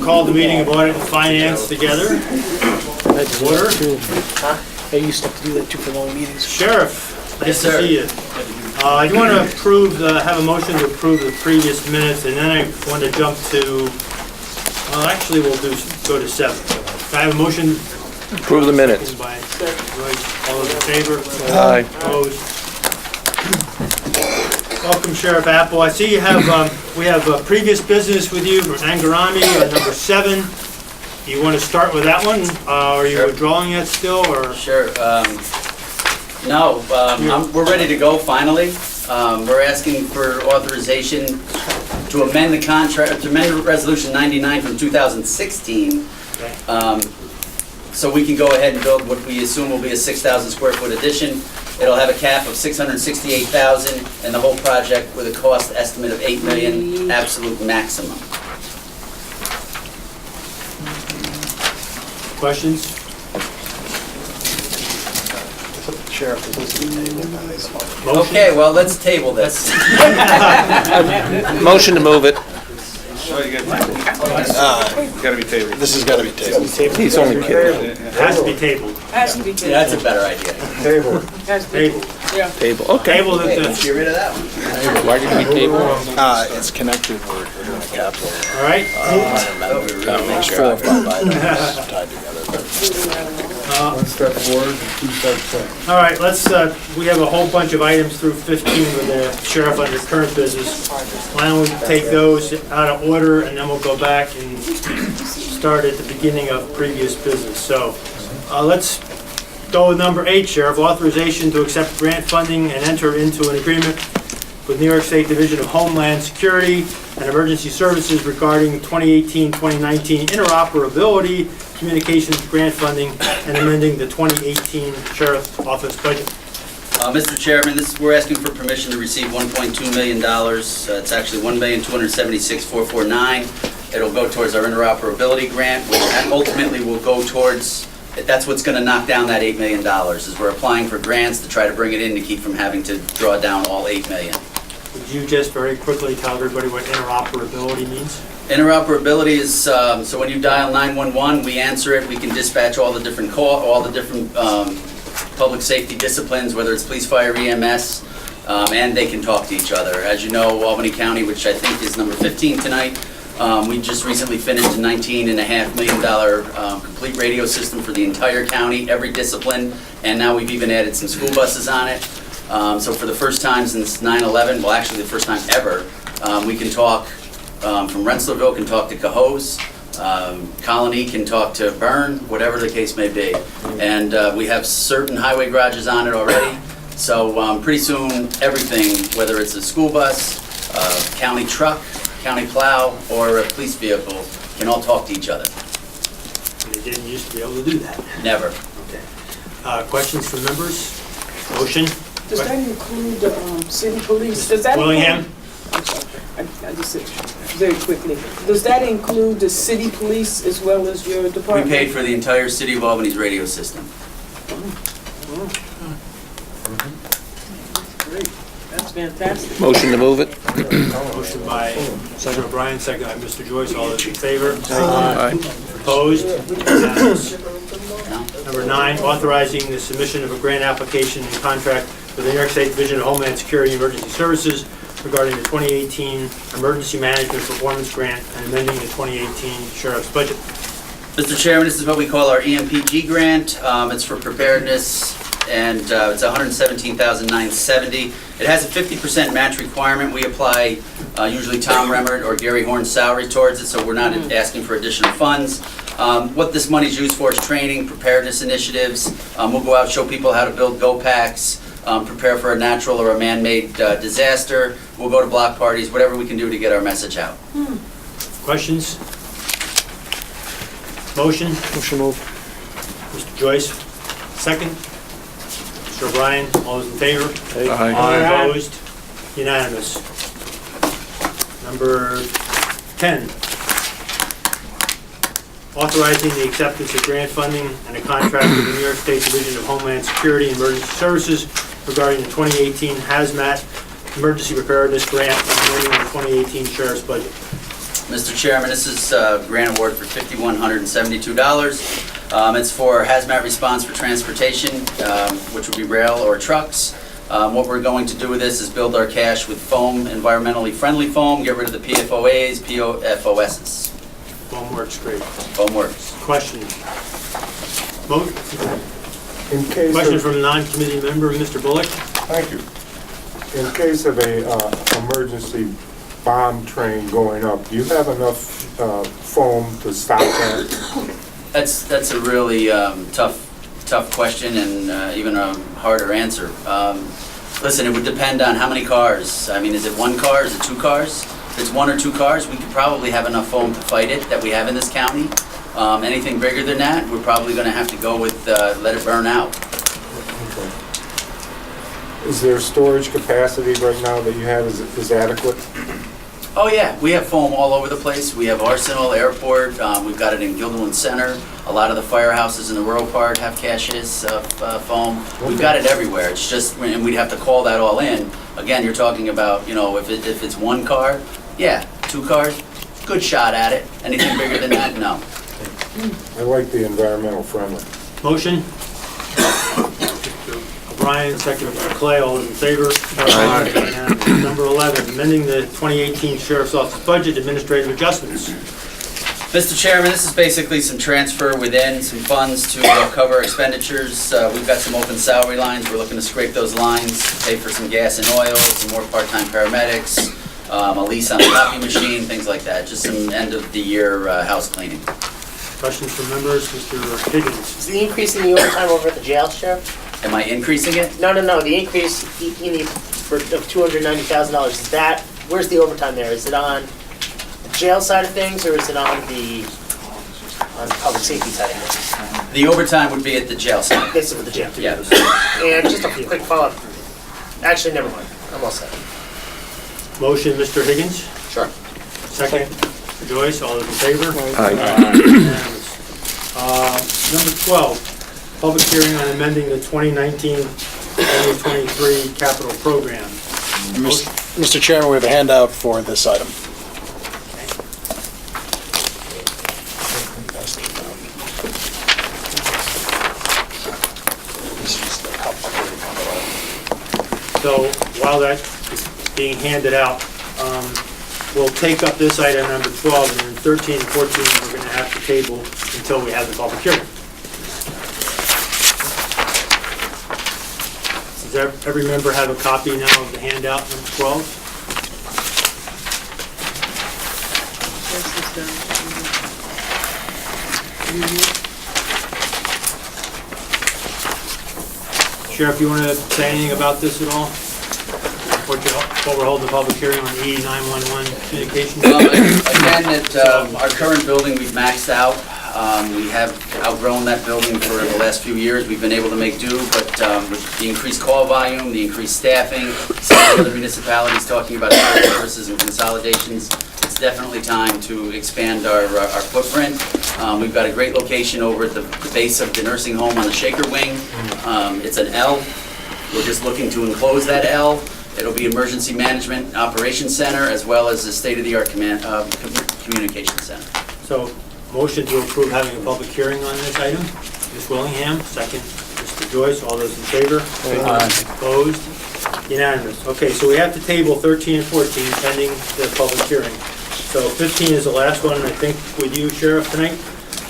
call the meeting of Audit and Finance together. Order. I used to have to do that too for long meetings. Sheriff, nice to sir. see you. I want to approve, have a motion to approve the previous minutes, and then I want to jump to, well, actually, we'll go to 7. Can I have a motion? Approve the minutes. By Royce. All those in favor? Aye. Opposed? Welcome, Sheriff Apple. I see you have, we have previous business with you from Angarami, number 7. You want to start with that one? Are you Sure. withdrawing it still, or? Sure. No, we're ready to go finally. We're asking for authorization to amend the contract, to amend Resolution 99 from 2016. Okay. So we can go ahead and build what we assume will be a 6,000 square foot addition. It'll have a cap of 668,000 and the whole project with a cost estimate of 8 million, absolute maximum. Questions? Sheriff, this is the table. Motion? Okay, well, let's table this. Motion to move it. Gotta be tabled. This has got to be tabled. He's only kidding. It has to be tabled. Has to be Yeah, tabled. that's a better idea. Has to be. Table. Yeah. Table, okay. Table Hey, it let's to, get rid of that one. Why did we table? It's connected, we're doing a capital. all right? There's 4 or 5 items tied together. One step forward and 2 steps back. All right, let's, we have a whole bunch of items through 15 with the sheriff under current business. Why don't we take those out of order, and then we'll go back and start at the beginning of previous business. So, let's go with number 8, Sheriff. Authorization to accept grant funding and enter into an agreement with New York State Division of Homeland Security and Emergency Services regarding 2018-2019 interoperability communications grant funding and amending the 2018 Sheriff's Office budget. Mr. Chairman, we're asking for permission to receive $1.2 million. It's actually $1,276,449. It'll go towards our interoperability grant, which ultimately will go towards, that's what's going to knock down that $8 million, is we're applying for grants to try to bring it in to keep from having to draw down all $8 million. Would you just very quickly tell everybody what interoperability means? Interoperability is, so when you dial 911, we answer it, we can dispatch all the different public safety disciplines, whether it's police, fire, EMS, and they can talk to each other. As you know, Albany County, which I think is number 15 tonight, we just recently finished a $19.5 million complete radio system for the entire county, every discipline, and now we've even added some school buses on it. So for the first time since 9/11, well actually the first time ever, we can talk from Rensselaerville, can talk to Cohoes, Colony can talk to Bern, whatever the case may be. And we have certain highway garages on it already. So pretty soon, everything, whether it's a school bus, a county truck, county plow, or a police vehicle, can all talk to each other. They didn't used to be able to do that. Never. Okay. Questions from members? Motion? Does that include city police? Does that Willingham? include? I'm sorry, I just said very quickly. Does that include the city police as well as your We department? paid for the entire city of Albany's radio system. Great, that's fantastic. Motion to move it. Motion by Mr. O'Brien, second by Mr. Joyce. All those in favor? Aye. Opposed? Unanimous. Number 9, authorizing the submission of a grant application and contract with the New York State Division of Homeland Security and Emergency Services regarding the 2018 Emergency Management Performance Grant and amending the 2018 Sheriff's budget. Mr. Chairman, this is what we call our EMPG grant. It's for preparedness, and it's $117,970. It has a 50% match requirement. We apply usually Tom Remmert or Gary Horn's salary towards it, so we're not asking for additional funds. What this money is used for is training, preparedness initiatives. We'll go out, show people how to build go packs, prepare for a natural or a man-made disaster. We'll go to block parties, whatever we can do to get our message out. Questions? Motion? Motion move. Mr. Joyce, second. Mr. O'Brien, all those in favor? Aye. Opposed? Unanimous. Number 10, authorizing the acceptance of grant funding and a contract with the New York State Division of Homeland Security and Emergency Services regarding the 2018 Hazmat Emergency Preparedness Grant and amending the 2018 Sheriff's budget. Mr. Chairman, this is a grant award for $5,172. It's for hazmat response for transportation, which would be rail or trucks. What we're going to do with this is build our cache with foam, environmentally friendly foam, get rid of the PFOAs, PFOSs. Foam works great. Foam works. Questions? Vote. In case Question of, from a non-committee member, Mr. Bullock. thank you. In case of a emergency bomb train going up, do you have enough foam to stop that? That's a really tough question and even a harder answer. Listen, it would depend on how many cars. I mean, is it one car? Is it two cars? If it's one or two cars, we could probably have enough foam to fight it that we have in this county. Anything bigger than that, we're probably going to have to go with let it burn out. Okay. Is there storage capacity right now that you have is adequate? Oh yeah, we have foam all over the place. We have Arsenal, Airport, we've got it in Gilderland Center. A lot of the firehouses in the rural part have caches of foam. We've got it everywhere. It's just, and we'd have to call that all in. Again, you're talking about, you know, if it's one car, yeah, two cars, good shot at it. Anything bigger than that, no. I like the environmental friendly. Motion. Mr. O'Brien, second Mr. Clay, all those in favor? Aye. And number 11, amending the 2018 Sheriff's Office budget, administrative adjustments. Mr. Chairman, this is basically some transfer within, some funds to cover expenditures. We've got some open salary lines. We're looking to scrape those lines, pay for some gas and oil, some more part-time paramedics, a lease on a copy machine, things like that. Just some end-of-the-year house cleaning. Questions from members? Mr. Higgins. Is the increase in the overtime over at the jail, Sheriff? Am I increasing it? No, the increase of $290,000, is that, where's the overtime there? Is it on the jail side of things, or is it on the public safety side of things? The overtime would be at the jail side. This is with the jail. Yeah. And just a quick follow-up. Actually, never mind, I'm all set. Motion, Mr. Higgins. Sure. Second, Mr. Joyce, all those in favor? Aye. Unanimous. Number 12, public hearing on amending the 2019-2023 capital program. Mr. Chairman, we have a handout for this item. So while that is being handed out, we'll take up this item number 12, and then 13 and 14 we're going to have to table until we have the public hearing. Does every member have a copy now of the handout number 12? Sheriff, you want to say anything about this at all? What we're holding the public hearing on the E911 communications? Again, at our current building, we've maxed out. We have outgrown that building for the last few years. We've been able to make do, but with the increased call volume, the increased staffing, some of the other municipalities talking about services and consolidations, it's definitely time to expand our footprint. We've got a great location over at the base of the nursing home on the Shaker Wing. It's an L. We're just looking to enclose that L. It'll be Emergency Management Operations Center as well as a state-of-the-art communication center. So, motion to approve having a public hearing on this item. Ms. Willingham, second. Mr. Joyce, all those in favor? Opposed? Unanimous. Okay, so we have to table 13 and 14 pending the public hearing. So 15 is the last one, I think, with you, Sheriff, tonight?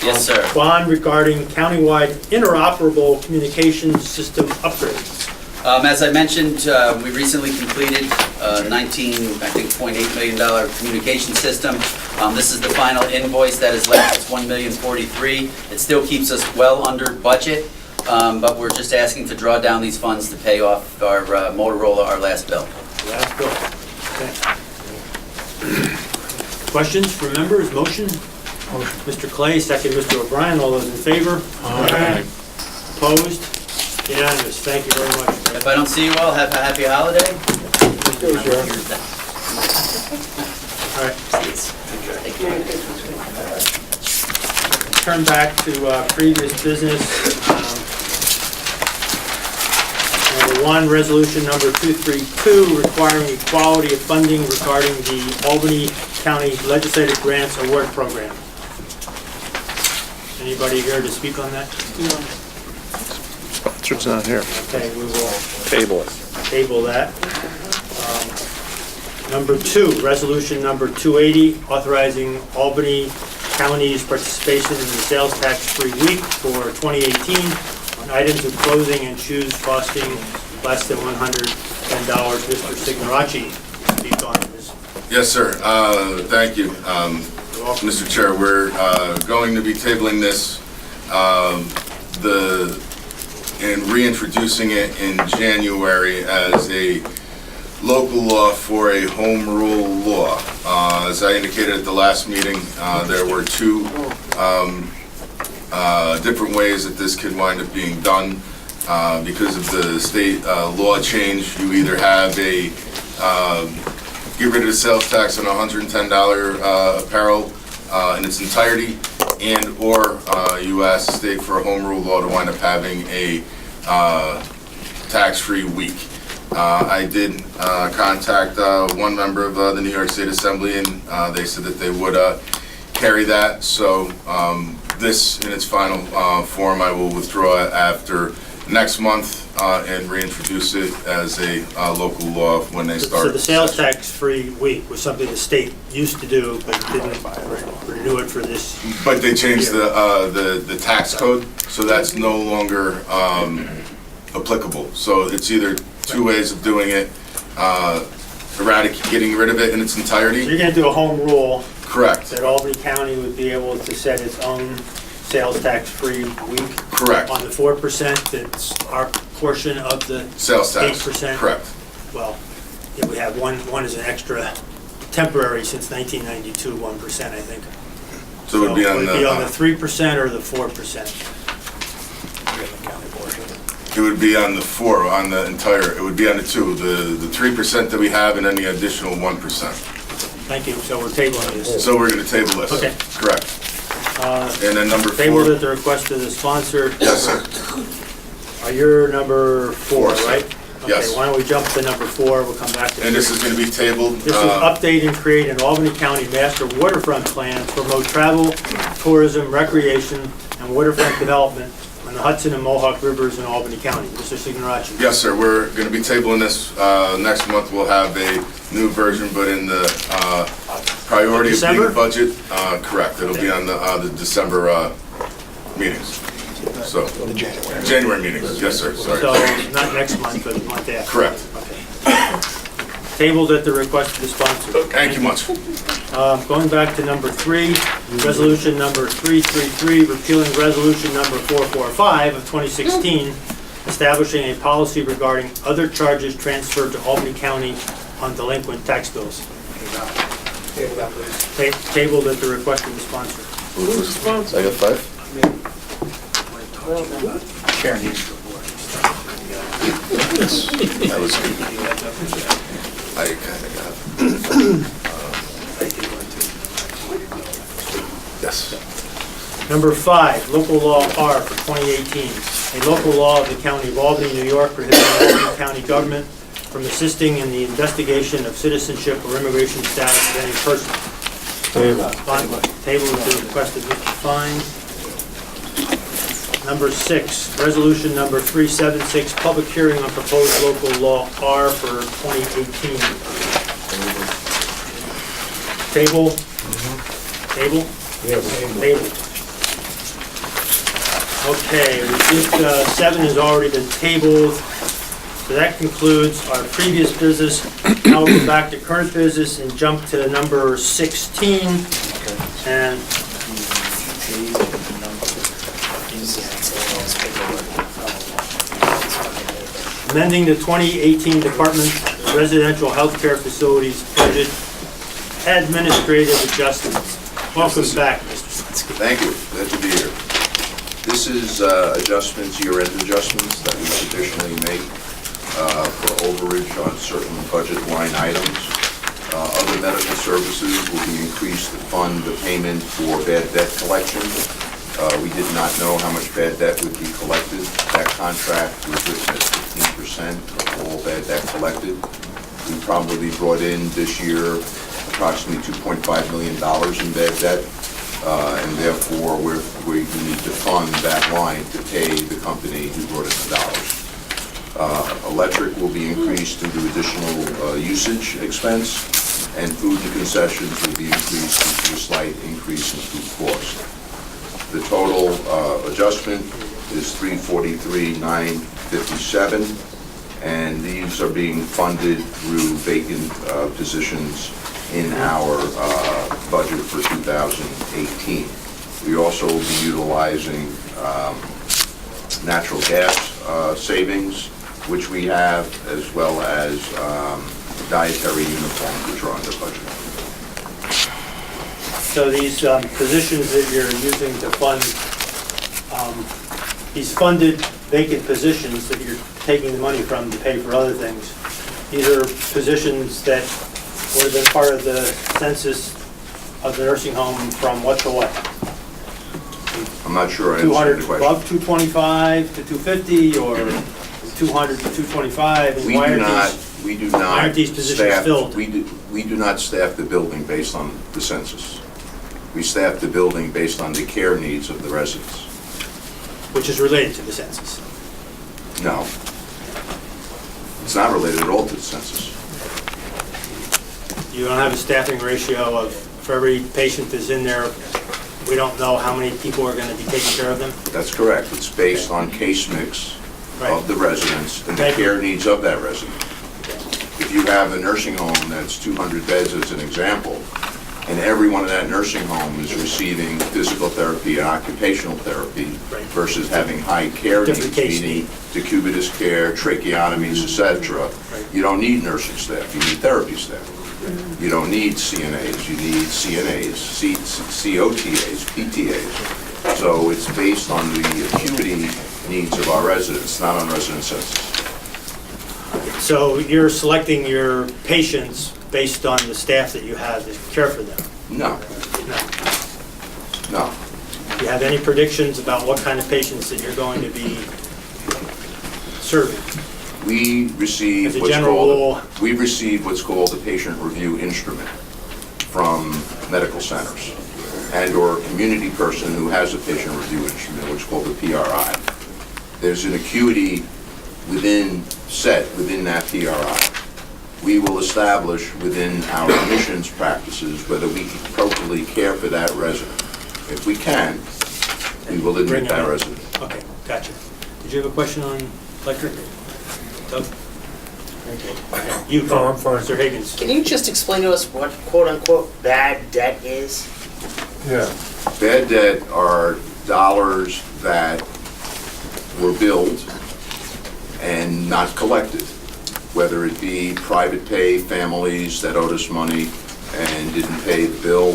Yes, sir. Bond regarding countywide interoperable communication system upgrades. As I mentioned, we recently completed a $19.8 million communication system. This is the final invoice that is left. It's $1,043,000. It still keeps us well under budget, but we're just asking to draw down these funds to pay off our Motorola, our last bill. Last bill. Okay. Questions from members? Motion? Mr. Clay, second Mr. O'Brien. All those in favor? Aye. Opposed? Unanimous. Thank you very much. If I don't see you all, have a happy holiday. All right. Turn back to previous business. Number 1, resolution number 232, requiring equality of funding regarding the Albany County Legislative Grants Award Program. Anybody here to speak on that? Sponsor's not here. Okay, we will Table it. table that. Number 2, resolution number 280, authorizing Albany County's participation in the sales tax-free week for 2018 on items of clothing and shoes costing less than $110. Mr. Signorachi, speak on this. Yes, sir. Thank you. Mr. Chair, we're going to be tabling this and reintroducing it in January as a local law for a home rule law. As I indicated at the last meeting, there were 2 different ways that this could wind up being done. Because of the state law change, you either have a get rid of the sales tax on $110 apparel in its entirety, and or you ask the state for a home rule law to wind up having a tax-free week. I did contact one member of the New York State Assembly, and they said that they would carry that. So this, in its final form, I will withdraw it after next month and reintroduce it as a local law when they start. So the sales tax-free week was something the state used to do, but didn't renew it for this. But they changed the tax code, so that's no longer applicable. So it's either 2 ways of doing it, getting rid of it in its So entirety. you're going to do a home rule Correct. that Albany County would be able to set its own sales tax-free week Correct. on the 4% that's our portion of the Sales tax. 8%. Correct. Well, yeah, we have one is an extra temporary since 1992, 1%, I think. So it would be on Would it be on the the 3% or the 4%? it would be on the 4 on the entire. It would be on the 2, the 3% that we have, and then the additional 1%. Thank you, so we're tabling this. So we're going to table this. Okay. Correct. And then number 4. Tabled at the request of the sponsor. Yes, sir. You're number 4, Four, sir. right? Yes. Okay, why don't we jump to number 4, we'll come back to And this 3. is going to be tabled. This is update and create an Albany County master waterfront plan to promote travel, tourism, recreation, and waterfront development on the Hudson and Mohawk Rivers in Albany County. Mr. Signorachi. Yes, sir. We're going to be tabling this. Next month we'll have a new version, but in the priority of being December? a budget. Correct. It'll be on the December meetings. So January meetings. Yes, sir. Sorry. So, not next month, but the month after. Correct. Okay. Tabled at the request of the sponsor. Thank you much. Going back to number 3, resolution number 333, repealing resolution number 445 of 2016, establishing a policy regarding other charges transferred to Albany County on delinquent tax bills. Tabled at the request of the sponsor. Who's the sponsor? I got 5. That was good. I kind of got yes. Number 5, local law R for 2018. A local law of the County of Albany, New York, prohibiting Albany County government from assisting in the investigation of citizenship or immigration status of any person. Table at the request of Mr. Fine. Number 6, resolution number 376, public hearing on proposed local law R for 2018. Table? Table? Yes. Table. Okay, we think 7 has already been tabled. So that concludes our previous business. Now we'll go back to current business and jump to number 16. And amending the 2018 Department of Residential Healthcare Facilities budget administrative adjustments. Welcome back, Mr. Slinsky. Thank you, glad to be here. This is adjustments, year-end adjustments that we traditionally make for overage on certain budget line items. Other medical services will be increased to fund the payment for bad debt collection. We did not know how much bad debt would be collected. That contract was written at 15% of all bad debt collected. We probably brought in this year approximately $2.5 million in bad debt, and therefore we need to fund that line to pay the company who brought in the dollars. Electric will be increased due to additional usage expense, and food and concessions will be increased due to a slight increase in food cost. The total adjustment is $343,957, and these are being funded through vacant positions in our budget for 2018. We also will be utilizing natural gas savings, which we have, as well as dietary uniforms, which are under budget. So these positions that you're using to fund, these funded vacant positions that you're taking the money from to pay for other things, these are positions that would have been part of the census of the nursing home from what to what? I'm not sure I 200, understand the question. above 225 to 250, or 200 to 225? And We why do are not, these- we do why not aren't these positions staff, filled? we do not staff the building based on the census. We staff the building based on the care needs of the residents. Which is related to the census. No. It's not related at all to the census. You don't have a staffing ratio of, for every patient that's in there, we don't know how many people are going to be taking care of them? That's correct. It's based on case mix of the residents and the Thank you. care needs of that resident. If you have a nursing home that's 200 beds as an example, and everyone in that nursing home is receiving physical therapy and occupational therapy Right. versus having high care needs, Different case meaning need. decubitus care, tracheotomies, etc., Right. you don't need nursing staff, you need therapy staff. You don't need CNAs, you need CNAs, COTAs, PTAs. So it's based on the acuity needs of our residents, not on resident census. So you're selecting your patients based on the staff that you have to care for them? No, No. no. Do you have any predictions about what kind of patients that you're going to be serving? We receive As a what's general rule- called, we receive what's called the patient review instrument from medical centers and/or a community person who has a patient review instrument, which is called the PRI. There's an acuity set within that PRI. We will establish within our admissions practices whether we can appropriately care for that resident. If we can, we will admit Bring it that in. resident. Okay, gotcha. Did you have a question on electric? Doug? Okay. You, No, I'm fine. Mr. Higgins. Can you just explain to us what quote-unquote bad debt is? Yeah, Bad debt are dollars that were billed and not collected, whether it be private pay families that owed us money and didn't pay the bill,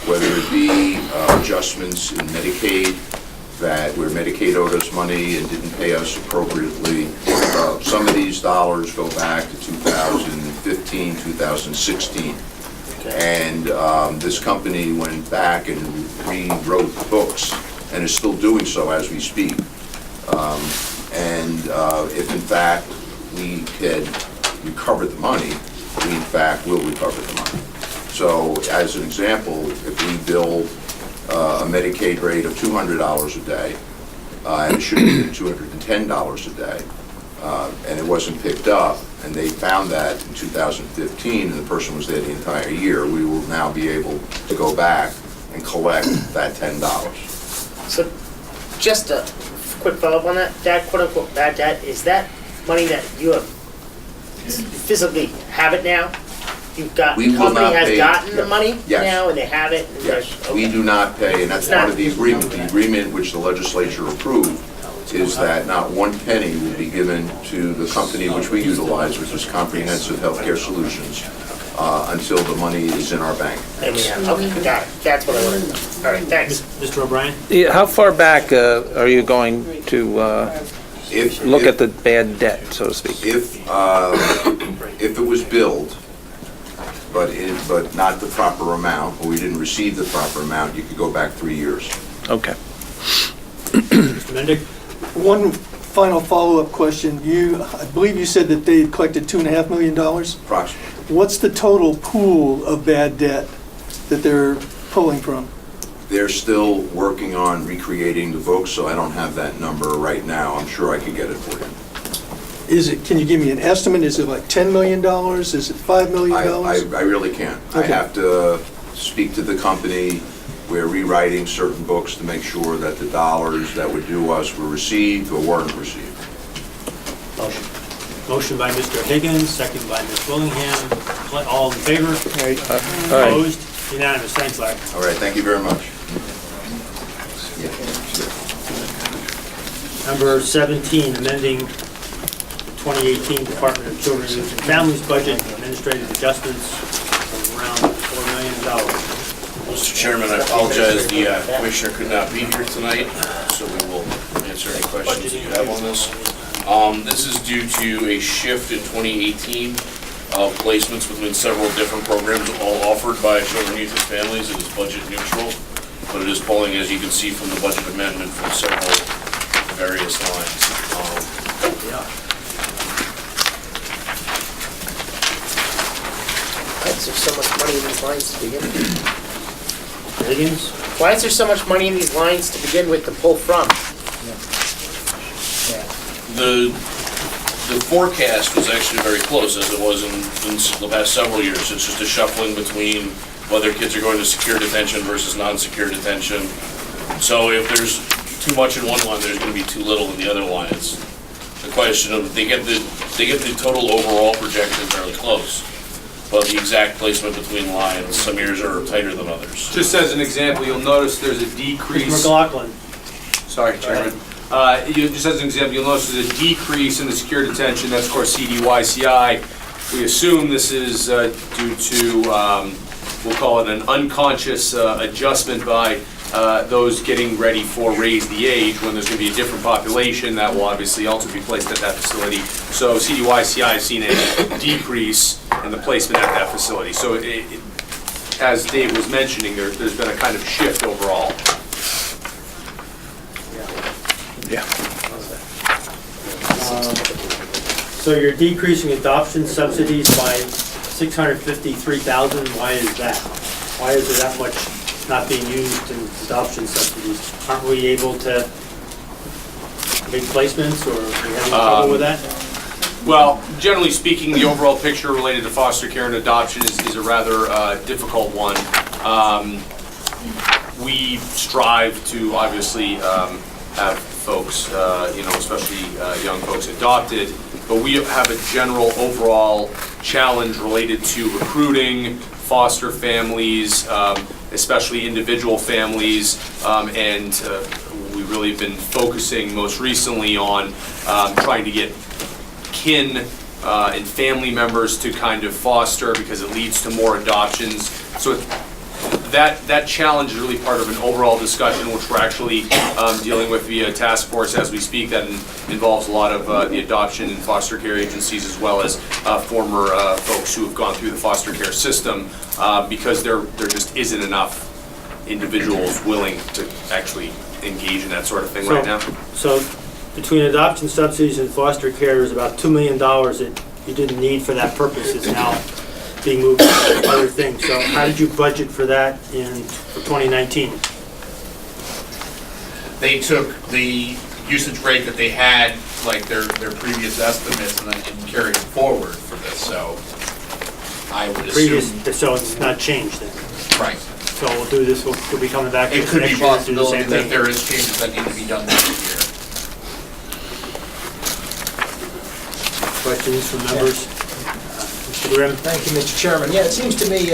whether it be adjustments in Medicaid where Medicaid owed us money and didn't pay us appropriately. Some of these dollars go back to 2015, 2016. And this company went back and rewrote the books and is still doing so as we speak. If in fact we can recover the money, we in fact will recover the money. So as an example, if we bill a Medicaid rate of $200 a day, and it should have been $210 a day, and it wasn't picked up, and they found that in 2015, and the person was there the entire year, we will now be able to go back and collect that $10. So, just a quick follow-up on that, that quote-unquote bad debt, is that money that you have physically have it now? You've got, We the will company not has pay- gotten the money Yes. now, and they have it? and Yes, there's- we okay. do not pay, and that's It's part not- of the agreement. The agreement which the legislature approved is that not one penny will be given to the company which we utilize, which is Comprehensive Healthcare Solutions, until the money is in our bank. And we have, okay, got it, that's what I wanted to know. All right, thanks. Mr. O'Brien? Yeah, how far back are you going to look at the bad debt, so to speak? If it was billed, but not the proper amount, or we didn't receive the proper amount, you could go back 3 years. Okay. Mendick? One final follow-up question. I believe you said that they collected $2.5 million? Approximately. What's the total pool of bad debt that they're pulling from? They're still working on recreating the books, so I don't have that number right now. I'm sure I could get it for you. Can you give me an estimate? Is it like $10 million? Is it $5 million? I really can't. I Okay. have to speak to the company. We're rewriting certain books to make sure that the dollars that were due us were received or weren't received. Motion by Mr. Higgins, second by Ms. Willingham. All in favor? Aye. Opposed? Unanimous. Thanks, Larry. All right, thank you very much. Number 17, amending 2018 Department of Children, Youth and Families budget, administrative adjustments of around $4 million. Mr. Chairman, I apologize, the commissioner could not be here tonight, so we will answer any questions that you have on this. This is due to a shift in 2018 of placements within several different programs, all offered by Children, Youth and Families. It is budget neutral, but it is pulling, as you can see from the budget amendment, from several various lines. Why is there so much money in these lines to begin with? Higgins? Why is there so much money in these lines to begin with to pull from? The forecast was actually very close, as it was in the past several years. It's just a shuffling between whether kids are going to secure detention versus non-secure detention. So if there's too much in one line, there's going to be too little in the other line. It's the question of, they get the total overall projection fairly close, but the exact placement between lines, some years are tighter than others. Just as an example, you'll notice there's a Mr. decrease. McLaughlin? Sorry, Chairman. Just as an example, you'll notice there's a decrease in the secure detention. That's, of course, CDYCI. We assume this is due to, we'll call it an unconscious adjustment by those getting ready for Raise the Age, when there's going to be a different population that will obviously also be placed at that facility. So CDYCI has seen a decrease in the placement at that facility. So as Dave was mentioning, there's been a kind of shift overall. Yeah. So you're decreasing adoption subsidies by $653,000. Why is that? Why is there that much not being used in adoption subsidies? Aren't we able to make placements, or are we having trouble with that? Well, generally speaking, the overall picture related to foster care and adoption is a rather difficult one. We strive to obviously have folks, especially young folks adopted, but we have a general overall challenge related to recruiting foster families, especially individual families, and we really have been focusing most recently on trying to get kin and family members to kind of foster, because it leads to more adoptions. So that challenge is really part of an overall discussion, which we're actually dealing with via task force as we speak, that involves a lot of the adoption and foster care agencies, as well as former folks who have gone through the foster care system, because there just isn't enough individuals willing to actually engage in that sort of thing right now. So between adoption subsidies and foster care, there's about $2 million that you didn't need for that purpose. It's now being moved to other things. So how did you budget for that for 2019? They took the usage rate that they had, like their previous estimates, and then carried it forward for this, so I would assume. So it's not changed then? Right. So we'll do this, we'll be coming back It next could be year to do the possibility same that thing. there is changes that need to be done next year. Questions from members? Mr. Grimm? Thank you, Mr. Chairman. Yeah, it seems to me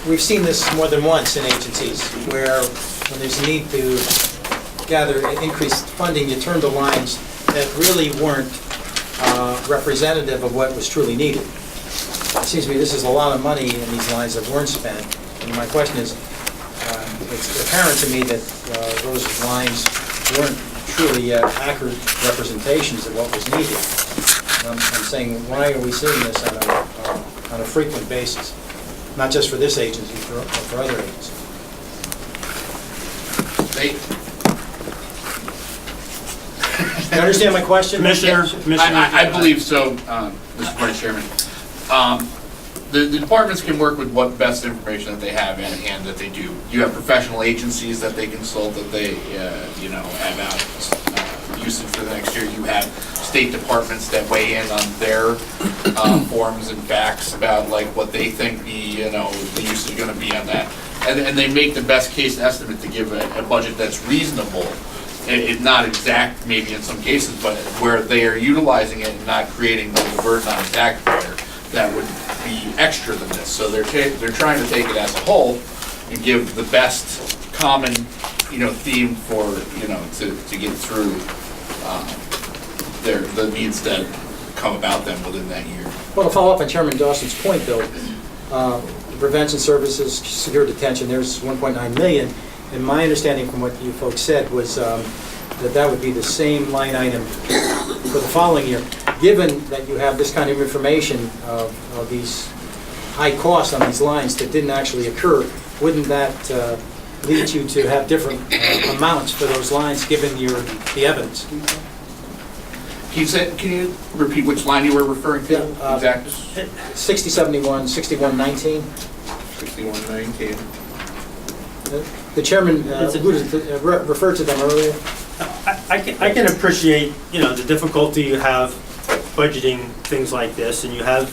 we've seen this more than once in agencies, where when there's a need to gather increased funding, you turn to lines that really weren't representative of what was truly needed. It seems to me this is a lot of money in these lines that weren't spent. And my question is, it's apparent to me that those lines weren't truly accurate representations of what was needed. I'm saying, why are we seeing this on a frequent basis? Not just for this agency, but for other agencies. You understand my question? Commissioner, I believe so, Mr. Vice Chairman. The departments can work with what best information that they have in hand that they do. You have professional agencies that they consult, that they, have out usage for the next year. You have state departments that weigh in on their forms and facts about like what they think the use is gonna be on that. And they make the best case estimate to give a budget that's reasonable. It's not exact, maybe in some cases, but where they are utilizing it and not creating the burden on the taxpayer that would be extra than this. So they're trying to take it as a whole and give the best common, theme for, to get through the needs that come about them within that year. Well, to follow up on Chairman Dawson's point, though, prevention services, secure detention, there's 1.9 million. And my understanding from what you folks said was that would be the same line item for the following year. Given that you have this kind of information of these high costs on these lines that didn't actually occur, wouldn't that lead you to have different amounts for those lines given the evidence? Can you repeat which line you were referring to? Exactly. 6071, 6119. 6119. The chairman referred to them earlier. I can appreciate, the difficulty you have budgeting things like this, and you have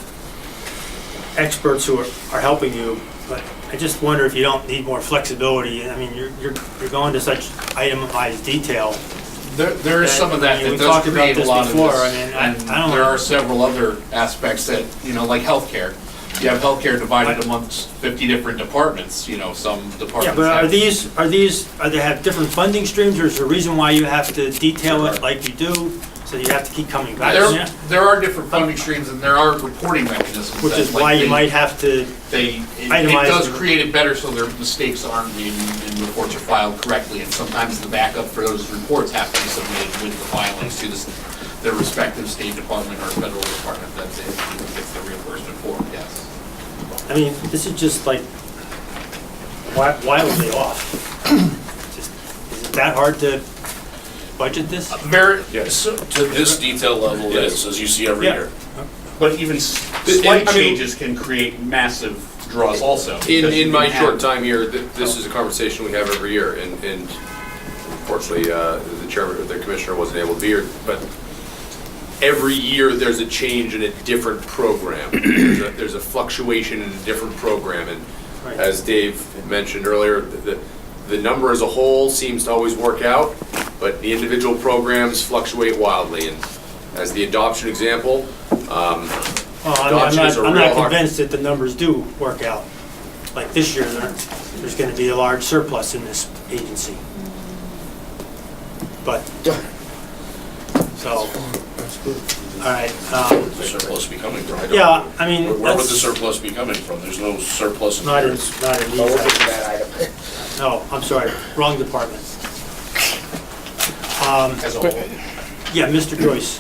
experts who are helping you, but I just wonder if you don't need more flexibility. I mean, you're going to such itemized detail. There is some of that that does create a lot of this. And there are several other aspects that, like healthcare. You have healthcare divided amongst 50 different departments, some departments. Yeah, but are they have different funding streams, or is there a reason why you have to detail it like you do, so you have to keep coming back? There are different funding streams and there are reporting mechanisms. Which is why you might have to itemize. It does create it better so their mistakes aren't being, and reports are filed correctly, and sometimes the backup for those reports have to be submitted with the filings to their respective state department or federal department that gets the reimbursement for, yes. I mean, this is just like wildly off. Is it that hard to budget this? To this detail level, it is, as you see every year. But even slight changes can create massive draws also. In my short time here, this is a conversation we have every year, and unfortunately, the chairman, the commissioner wasn't able to be here, but every year there's a change in a different program. There's a fluctuation in a different program, and as Dave mentioned earlier, the number as a whole seems to always work out, but the individual programs fluctuate wildly. And as the adoption example, I'm not convinced that the numbers do work out. Like this year, there's going to be a large surplus in this agency. But, so, all right. The surplus be coming from? Yeah, I mean, where would the surplus be coming from? There's no surplus in not in here. these items. No, I'm sorry, wrong department. As a whole. Yeah, Mr. Joyce.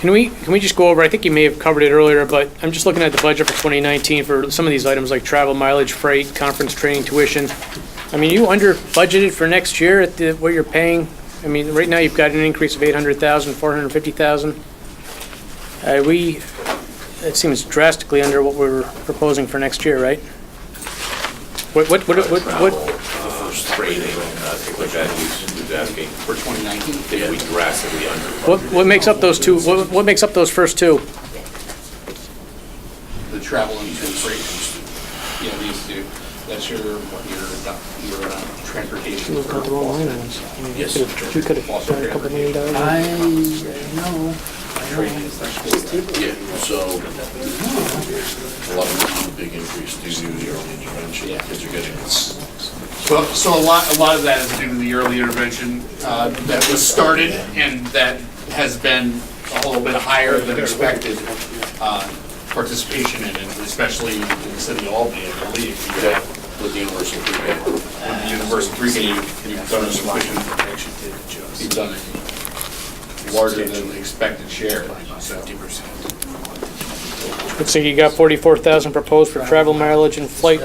Can we just go over, I think you may have covered it earlier, but I'm just looking at the budget for 2019 for some of these items like travel, mileage, freight, conference, training, tuition. I mean, you under budgeted for next year at what you're paying? I mean, right now you've got an increase of 800,000, 450,000. It seems drastically under what we're proposing for next year, right? What? the first training, things like that, who's asking For 2019? if we drastically under. What makes up those two? What makes up those first two? The travel and freight. Yeah, these two. That's your transportation. Yes. You could have done a couple $1 million. I know. Yeah, so a lot of the big increase due to the early intervention. Kids are getting. Well, so a lot of that is due to the early intervention that was started and that has been a little bit higher than expected participation in it, especially in the city of Albany, I believe. With the universal pre-K. With the universal pre-K, you've done a sufficient, you've done it larger than the expected share. 50%. Looks like you got 44,000 proposed for travel, mileage, and freight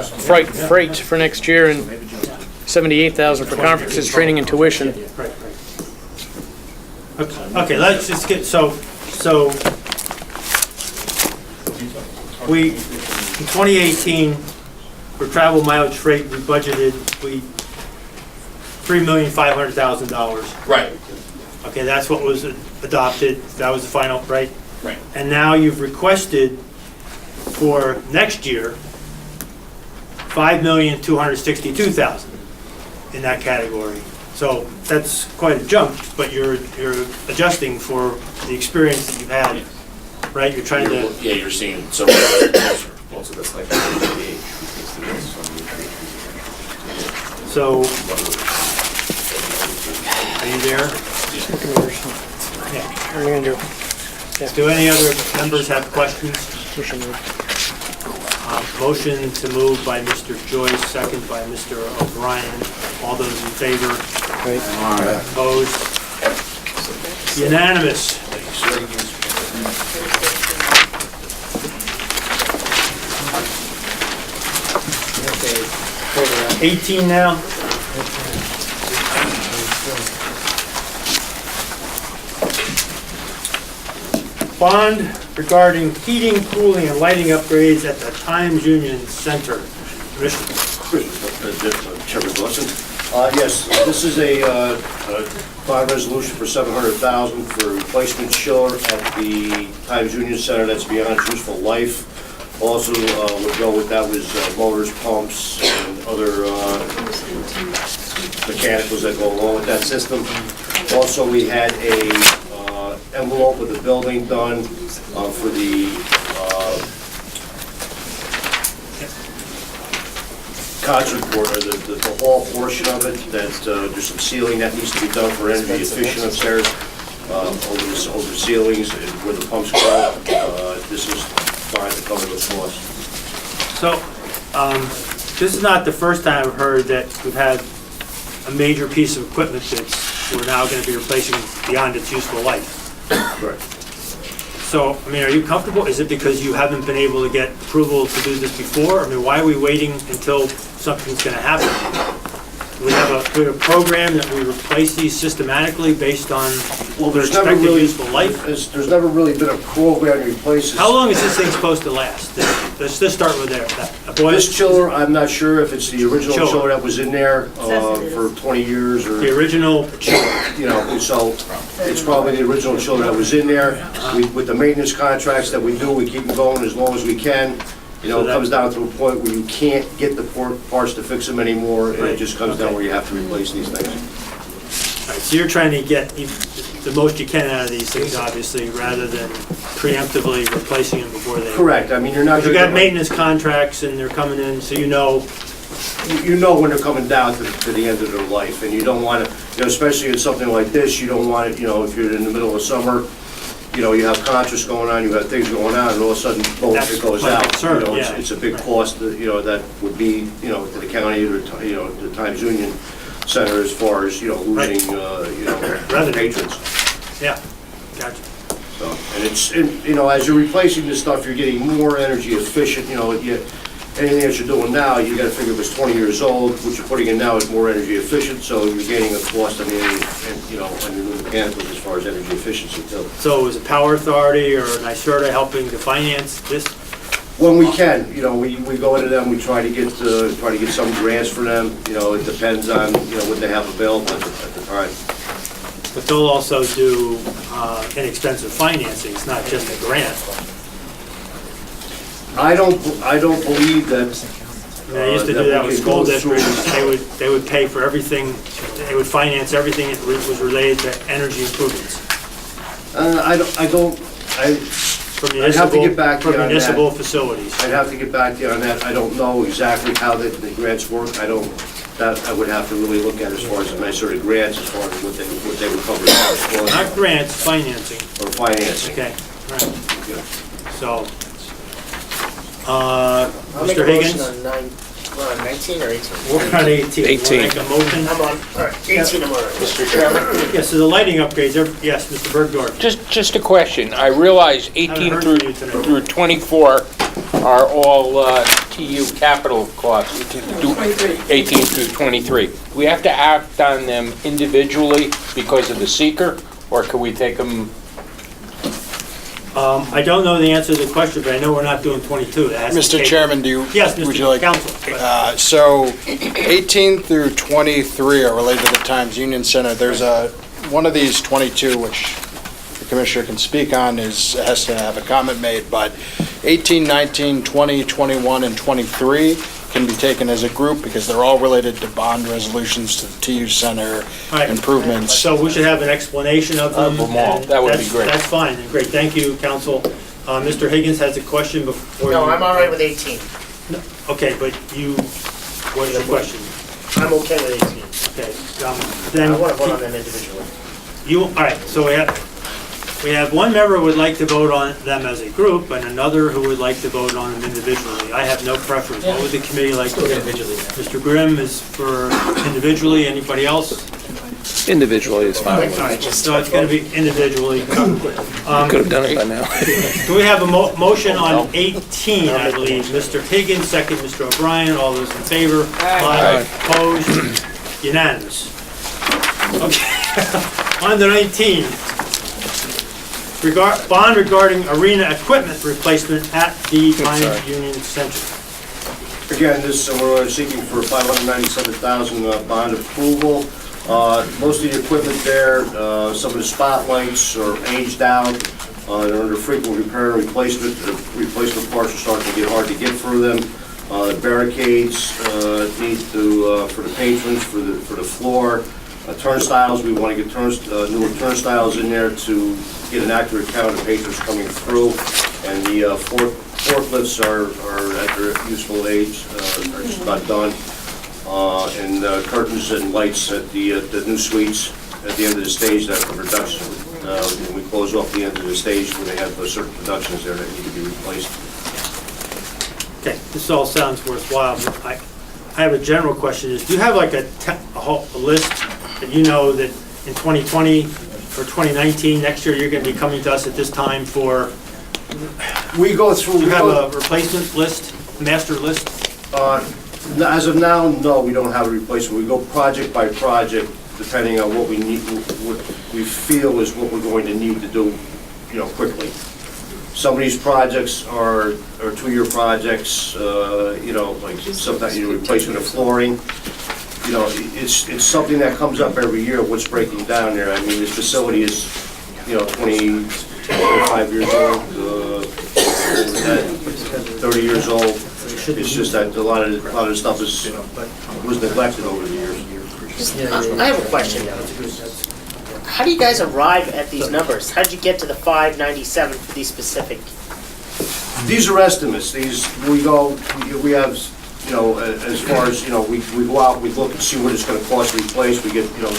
for next year, and 78,000 for conferences, training, and tuition. Okay, let's just get, so, we, in 2018, for travel mileage freight, we budgeted, $3,500,000. Right. Okay, that's what was adopted, that was the final, right? Right. And now you've requested for next year, $5,262,000 in that category. So that's quite a jump, but you're adjusting for the experience that you've had, right? You're trying to. Yeah, you're seeing some closer. Also, that's like 58. So, are you there? Yeah. What are you gonna do? Do any other members have questions? Motion to move by Mr. Joyce, second by Mr. O'Brien. All those in favor? Opposed? Unanimous. 18 now. Bond regarding heating, cooling, and lighting upgrades at the Times Union Center. Commissioner. Chairman Dawson. Yes, this is a bond resolution for $700,000 for replacement chiller at the Times Union Center that's beyond its useful life. Also, would go with that was motors, pumps, and other mechanicals that go along with that system. Also, we had a envelope with the building done for the concert board, or the hall portion of it, that there's some sealing that needs to be done for energy efficient upstairs, over the ceilings and where the pumps go. This is fine to cover those costs. So, this is not the first time I've heard that we've had a major piece of equipment that we're now going to be replacing beyond its useful life. Correct. So, I mean, are you comfortable? Is it because you haven't been able to get approval to do this before? I mean, why are we waiting until something's going to happen? Do we have a program that we replace these systematically based on their expected useful life? There's never really been a program to replace this. How long is this thing supposed to last? Let's just start with there. This chiller, I'm not sure if it's the original chiller that was in there for 20 years or. The original chiller. You know, so it's probably the original chiller that was in there. With the maintenance contracts that we do, we keep them going as long as we can. You know, it comes down to a point where you can't get the parts to fix them anymore, and it just comes down where you have to replace these things. All right, so you're trying to get the most you can out of these things, obviously, rather than preemptively replacing them before they. Correct. I mean, you're not. You got maintenance contracts, and they're coming in, so you know. You know when they're coming down to the end of their life, and you don't want to, you know, especially in something like this, you don't want it, you know, if you're in the middle of summer, you know, you have concerts going on, you have things going on, and all of a sudden, boom, it goes out. Concern, you know, yeah. it's a big cost, you know, that would be, you know, to the county or, you know, the Times Union Center as far as, you know, losing, you know, patrons. Yeah, gotcha. So, and it's, you know, as you're replacing this stuff, you're getting more energy efficient, you know, anything that you're doing now, you gotta figure if it's 20 years old, what you're putting in now is more energy efficient, so you're gaining a cost on the, you know, on your new mechanicals as far as energy efficiency too. So is the Power Authority or NYSERDA helping to finance this? When we can, you know, we go into them, we try to get some grants for them, you know, it depends on, you know, what they have available at the time. But they'll also do inexpensive financing, it's not just a grant. I don't believe that. They used to do that with school districts. They would pay for everything. They would finance everything that was related to energy improvements. I'd have to get back to you on that. For municipal facilities. I'd have to get back to you on that. I don't know exactly how the grants work. That I would have to really look at as far as the sort of grants, as far as what they would cover. Not grants, financing. Or financing. Okay, all right. Yeah. So. I'll make a Mr. Higgins? motion on we're on 19 or 18? We're on 18. 18. Make a motion? I'm on, all right, 18 I'm on. Mr. Chairman? Yes, so the lighting upgrades, yes, Mr. Bergdorf. Just a question. I realize 18 through 24 are all TU capital costs. 18 through 23. We have to act on them individually because of the seeker, Or could we take them, I don't know the answer to the question, but I know we're not doing 22. That has to Mr. take- Chairman, Yes, would you Mr. like? Counsel. So 18 through 23 are related to the Times Union Center. There's one of these 22, which the Commissioner can speak on, has to have a comment made, but 18, 19, 20, 21, and 23 can be taken as a group because they're all related to bond resolutions to the TU Center All right. improvements. So we should have an explanation of them. them all. and That would be that's- great. That's fine, great, thank you, counsel. Mr. Higgins has a question before you. No, I'm all right with 18. Okay, but you, what is your question? I'm okay with 18. Okay, I then. want to vote on them individually. You, all right, so we have one member who would like to vote on them as a group, and another who would like to vote on them individually. I have no preference. What would the committee like to do? Individually. Mr. Grimm is for individually, anybody else? Individually is fine. All right, so it's gonna be individually. Could have done it by now. Do we have a motion on 18, I believe? Mr. Higgins, second Mr. O'Brien, all those in favor? Aye. Opposed? Unanimous. Okay, on to 19. Bond regarding arena equipment replacement at the Times Union Center. Again, this, we're seeking for $597,000 bond approval. Most of the equipment there, some of the spotlights are aged out. They're under frequent repair and replacement. The replacement parts are starting to get hard to get through them. The barricades need to, for the patrons, for the floor. Turnstiles, we want to get newer turnstiles in there to get an accurate count of patrons coming through. And the forklifts are at their useful age, are just about done. And curtains and lights at the new suites at the end of the stage that are production. When we close off the end of the stage where they have certain productions there that need to be replaced. Okay, this all sounds worthwhile. But I have a general question. Is do you have like a list that you know that in 2020 or 2019, next year, you're going to be coming to us at this time for? We go through. Do you have a replacement list, master list? As of now, no, we don't have a replacement. We go project by project, depending on what we need, what we feel is what we're going to need to do, quickly. Some of these projects are 2-year projects, like sometimes replacement of flooring. It's something that comes up every year, what's breaking down there. I mean, this facility is, 25 years old, 30 years old. It's just that a lot of the stuff was neglected over the years. I have a question. How do you guys arrive at these numbers? How did you get to the 597 for these specific? These are estimates. We have, as far as, we go out, we look and see what it's gonna cost to replace. We get, we go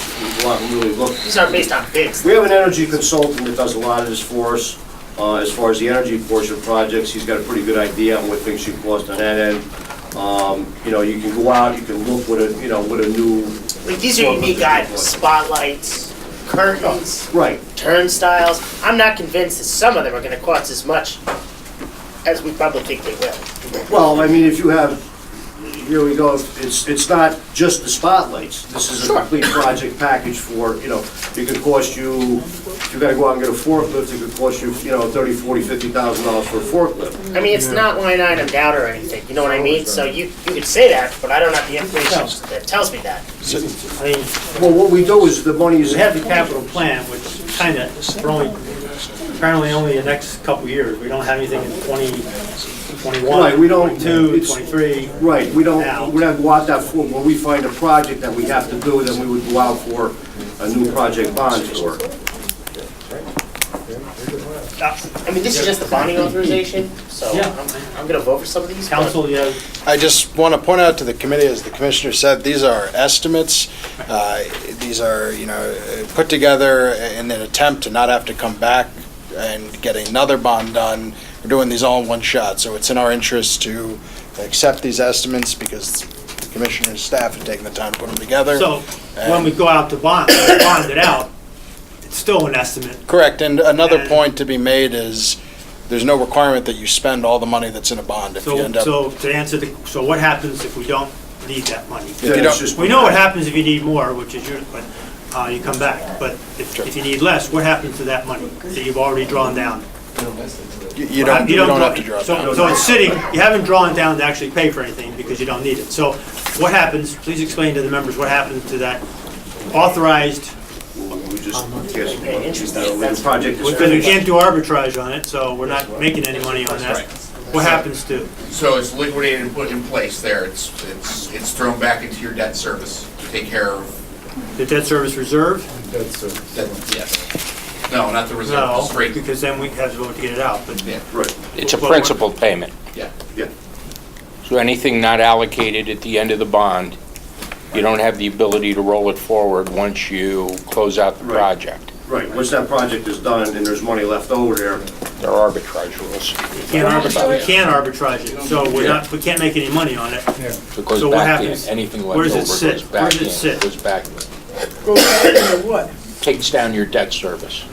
out and really look. These are based on bids. We have an energy consultant that does a lot of this for us. As far as the energy portion of projects, he's got a pretty good idea on what things should cost on that end. You can go out, you can look with a new. Like these are unique items, spotlights, curtains, right, turnstiles. I'm not convinced that some of them are gonna cost as much as we probably think they will. Well, I mean, if you have, here we go, it's not just the spotlights. This is a complete project package for, it could cost you, if you gotta go out and get a forklift, it could cost you, $30,000, $40,000, $50,000 for a forklift. I mean, it's not line item down or anything, you know what I mean? So you could say that, but I don't have the information that tells me that. I mean, well, what we do is the money is. We have the capital plan, which kind of, apparently only the next couple of years. We don't have anything in 2021, Right, we don't. 22, 23. Right, we're not go out that for, when we find a project that we have to do, then we would go out for a new project bond for it. I mean, this is just the bonding authorization, so Yeah. I'm gonna vote for some of these. but- Council, you have, I just want to point out to the committee, as the commissioner said, these are estimates. These are, put together in an attempt to not have to come back and get another bond done. We're doing these all in one shot, so it's in our interest to accept these estimates because the commissioner's staff have taken the time to put them together. so when we go out to bond it out, it's still an estimate. Correct, and another point to be made is there's no requirement that you spend all the money that's in a bond if you end up. So to answer so what happens if we don't need that money? If you don't- We know what happens if you need more, which is but you come back. But if you need less, what happens to that money that you've already drawn down? You don't have to draw it down. So it's sitting, you haven't drawn down to actually pay for anything because you don't need it. So what happens, please explain to the members what happens to that authorized, We just, the project is because we finished. can't do arbitrage on it, so we're not making any money on that. What happens to, So it's liquidated and put in place there. It's thrown back into your debt service to take care of. the debt service reserve? Yes. No, not the reserve, No, the straight. because then we have to vote to get it out, but. Yeah. Right, It's a principal payment. Yeah. yeah. So anything not allocated at the end of the bond, you don't have the ability to roll it forward once you close out the Right. project. Right, once that project is done and there's money left over there, There are arbitrage rules. We can't arbitrage it, so we can't make any money on it. It goes So what back in. happens? Anything Where left does over it goes sit? Where back does in. it sit? Goes back, Go back into what? takes down your debt service.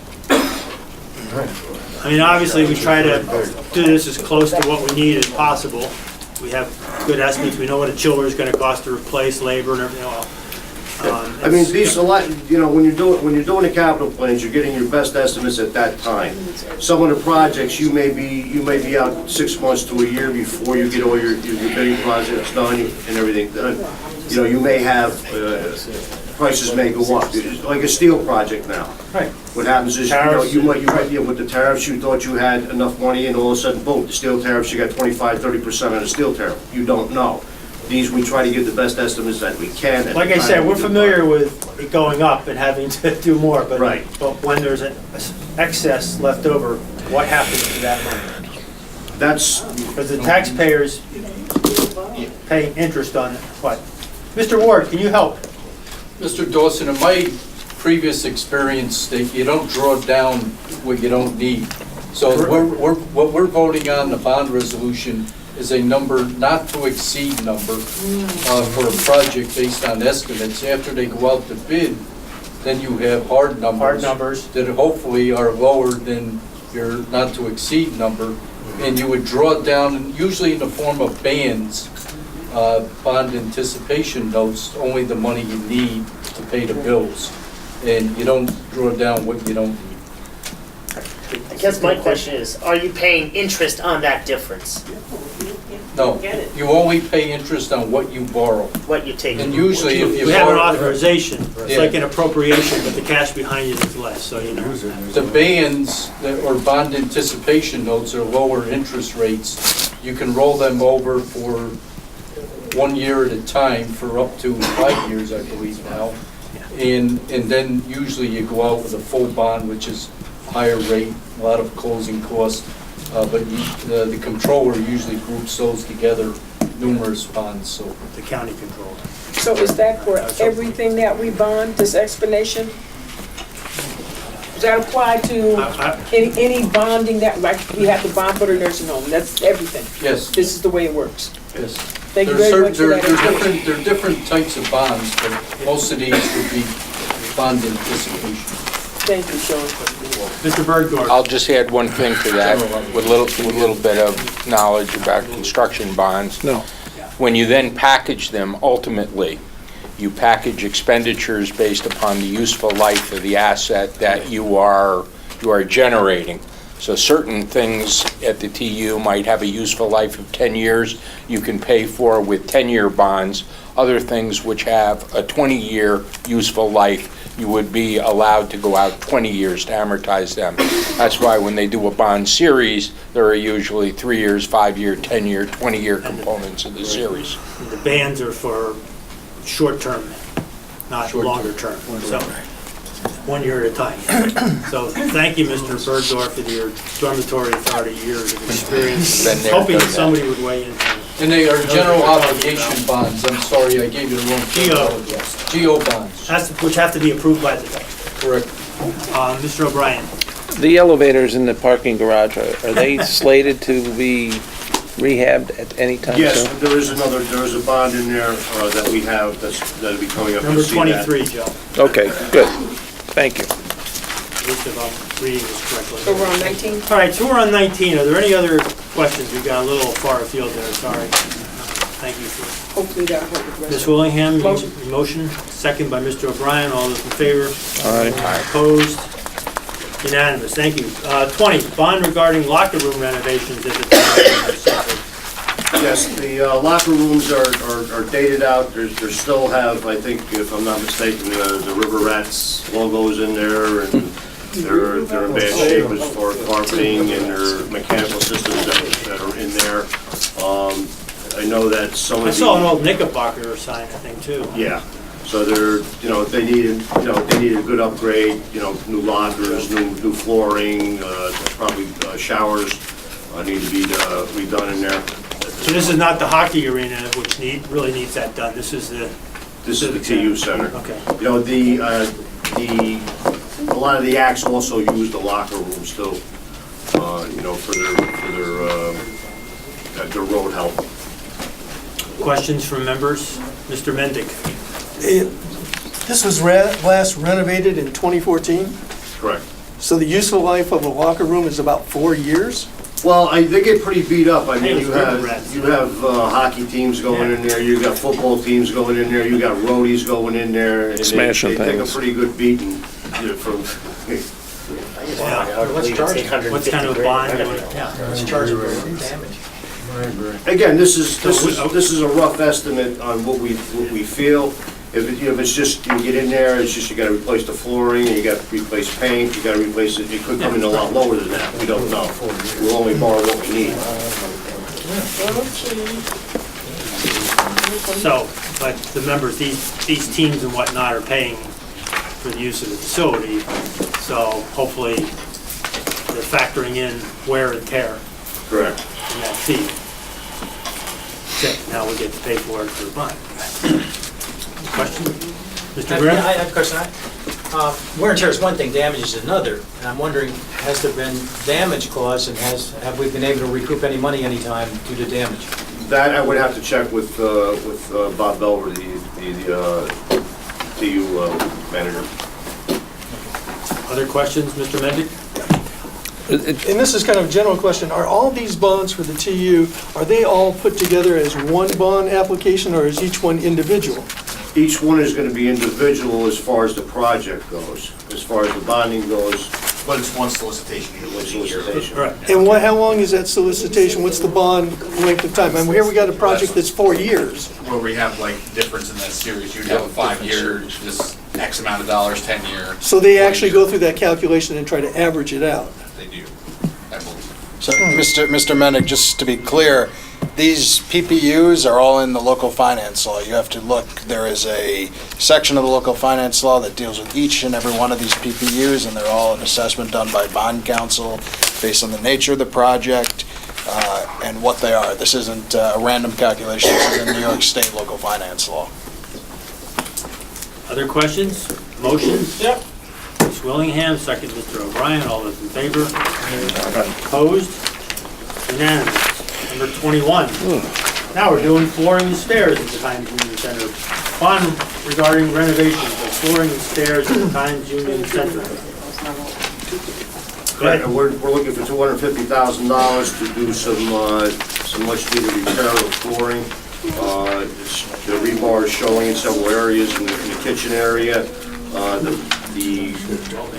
I mean, obviously, we try to do this as close to what we need as possible. We have good estimates, we know what a chiller is gonna cost to replace, labor and everything else. I mean, these, a lot, you know, when you're doing the capital plans, you're getting your best estimates at that time. Some of the projects, you may be out 6 months to a year before you get all your bidding projects done and everything done. You know, you may have, prices may go up, It's like a steel project now. Right. What happens is, you might, with the tariffs, you thought you had enough money, and all of a sudden, boom, the steel tariffs, you got 25-30% on the steel tariff. You don't know. These, we try to get the best estimates that we can. at the Like I time said, we we're do the familiar with it going up and having to do more, but. Right. But when there's an excess left over, what happens to that money? That's, Because the taxpayers pay interest on what? Mr. Ward, can you help? Mr. Dawson, in my previous experience, that you don't draw down what you don't need. So what we're voting on, the bond resolution, is a number, not to exceed number for a project based on estimates. After they go out to bid, then you have hard numbers that hopefully are lower than your not to exceed number. And you would draw down, usually in the form of bands, bond anticipation notes, only the money you need to pay the bills. And you don't draw down what you don't need. I guess my question is, are you paying interest on that difference? No, you only pay interest on what you borrow. What you take? And usually if you We have an borrow, authorization, it's like an appropriation, but the cash behind it is less, so you know. the bands or bond anticipation notes are lower interest rates. You can roll them over for 1 year at a time for up to 5 years, I believe now. And then usually you go out with a full bond, which is higher rate, a lot of closing costs. But the controller usually groups those together, numerous bonds, so. The county controlled. So is that for everything that we bond, this explanation? Does that apply to any bonding that, like, we have to bond for the nursing home? That's everything? Yes. This is the way it works? Yes. Thank you very much for that information. There are different types of bonds, but most of these would be bond anticipation. Thank you, Sean. Mr. Bergdorf. I'll just add one thing to that, with a little bit of knowledge about construction bonds. No. When you then package them, ultimately, you package expenditures based upon the useful life of the asset that you are generating. So certain things at the TU might have a useful life of 10 years, you can pay for with 10-year bonds. Other things which have a 20-year useful life, you would be allowed to go out 20 years to amortize them. That's why when they do a bond series, there are usually 3 years, 5-year, 10-year, 20-year components of the series. The bands are for short-term, not longer-term, so 1 year at a time. So thank you, Mr. Bergdorf, for your dormitory authority years of experience. Been there, Hoping done that. somebody would weigh in. And they are general obligation bonds. I'm sorry, I gave you the wrong. GO bonds. Which have to be approved by the, Correct. Mr. O'Brien. The elevators in the parking garage, are they slated to be rehabbed at any time soon? yes, there is a bond in there that we have that'll be coming up. Number You'll see that. 23, Joe. Okay, good. Thank you. At least if I'm reading this correctly. So we're on 19? All right, so we're on 19. Are there any other questions? We got a little far afield there, sorry. Thank you for Hopefully that'll help with the rest Ms. of it. Willingham, Motion. motion, second by Mr. O'Brien, all those in favor? Aye. Opposed? Unanimous, thank you. 20, bond regarding locker room renovations at the town center. Yes, the locker rooms are dated out. There's still have, I think, if I'm not mistaken, the River Rats logos in there, and they're in bad shape as far as carpeting and their mechanical systems that are in there. I know that some of the... I saw an old Knickerbocker sign, I think, too. Yeah, so they needed a good upgrade, new lockers, new flooring, probably showers need to be redone in there. So this is not the hockey arena, which really needs that done. This is the TU Center. Okay. A lot of the acts also use the locker rooms too, for their road help. Questions from members? Mr. Mendick? This was last renovated in 2014, Correct. so the useful life of a locker room is about 4 years? Well, they get pretty beat up. I mean, Hey, you River Rats. have hockey teams going in there, you got football teams going in there, you got roadies going in there. And Smashing they take a things. pretty good beating from... Let's charge it. What kind of bond? Let's charge it for damage. Again, this is a rough estimate on what we feel. If it's just, you get in there, it's just you gotta replace the flooring, and you gotta replace paint, you gotta replace it, it could come in a lot lower than that, we don't know. We'll only borrow what we need. So, but the members, these teams and whatnot are paying for the use of the facility, so hopefully they're factoring in wear and tear Correct. in that fee. Now we get to pay for it for the bond. Question? Mr. Grimm? I have a question. Wear and tear is one thing, damage is another. And I'm wondering, has there been damage caused, and have we been able to recoup any money anytime due to damage? That I would have to check with Bob Belver, the TU manager. Other questions, Mr. Mendick? And this is kind of a general question, are all these bonds for the TU, are they all put together as one bond application, or is each one individual? Each one is gonna be individual as far as the project goes, as far as the bonding goes. But it's one solicitation Solicitation. Right. And how long is that solicitation, what's the bond length of time? I mean, here we got a project that's 4 years. Where we have like difference in that series, you'd have a 5-year, this X amount of dollars, 10-year. So they actually go through that calculation and try to average it out? They do, I believe. So, Mr. Mendick, just to be clear, these PPUs are all in the local finance law. You have to look, there is a section of the local finance law that deals with each and every one of these PPUs, and they're all an assessment done by bond counsel based on the nature of the project and what they are. This isn't a random calculation, this is in New York State local finance law. Other questions? Motions? Yep. Ms. Willingham, second Mr. O'Brien, all those in favor? Opposed? Unanimous. Number 21. Now we're doing flooring and stairs at the Times Union Center. Bond regarding renovations of flooring and stairs at the Times Union Center. Correct, and we're looking for $250,000 to do some much needed repair of flooring. The rebar is showing in several areas in the kitchen area. The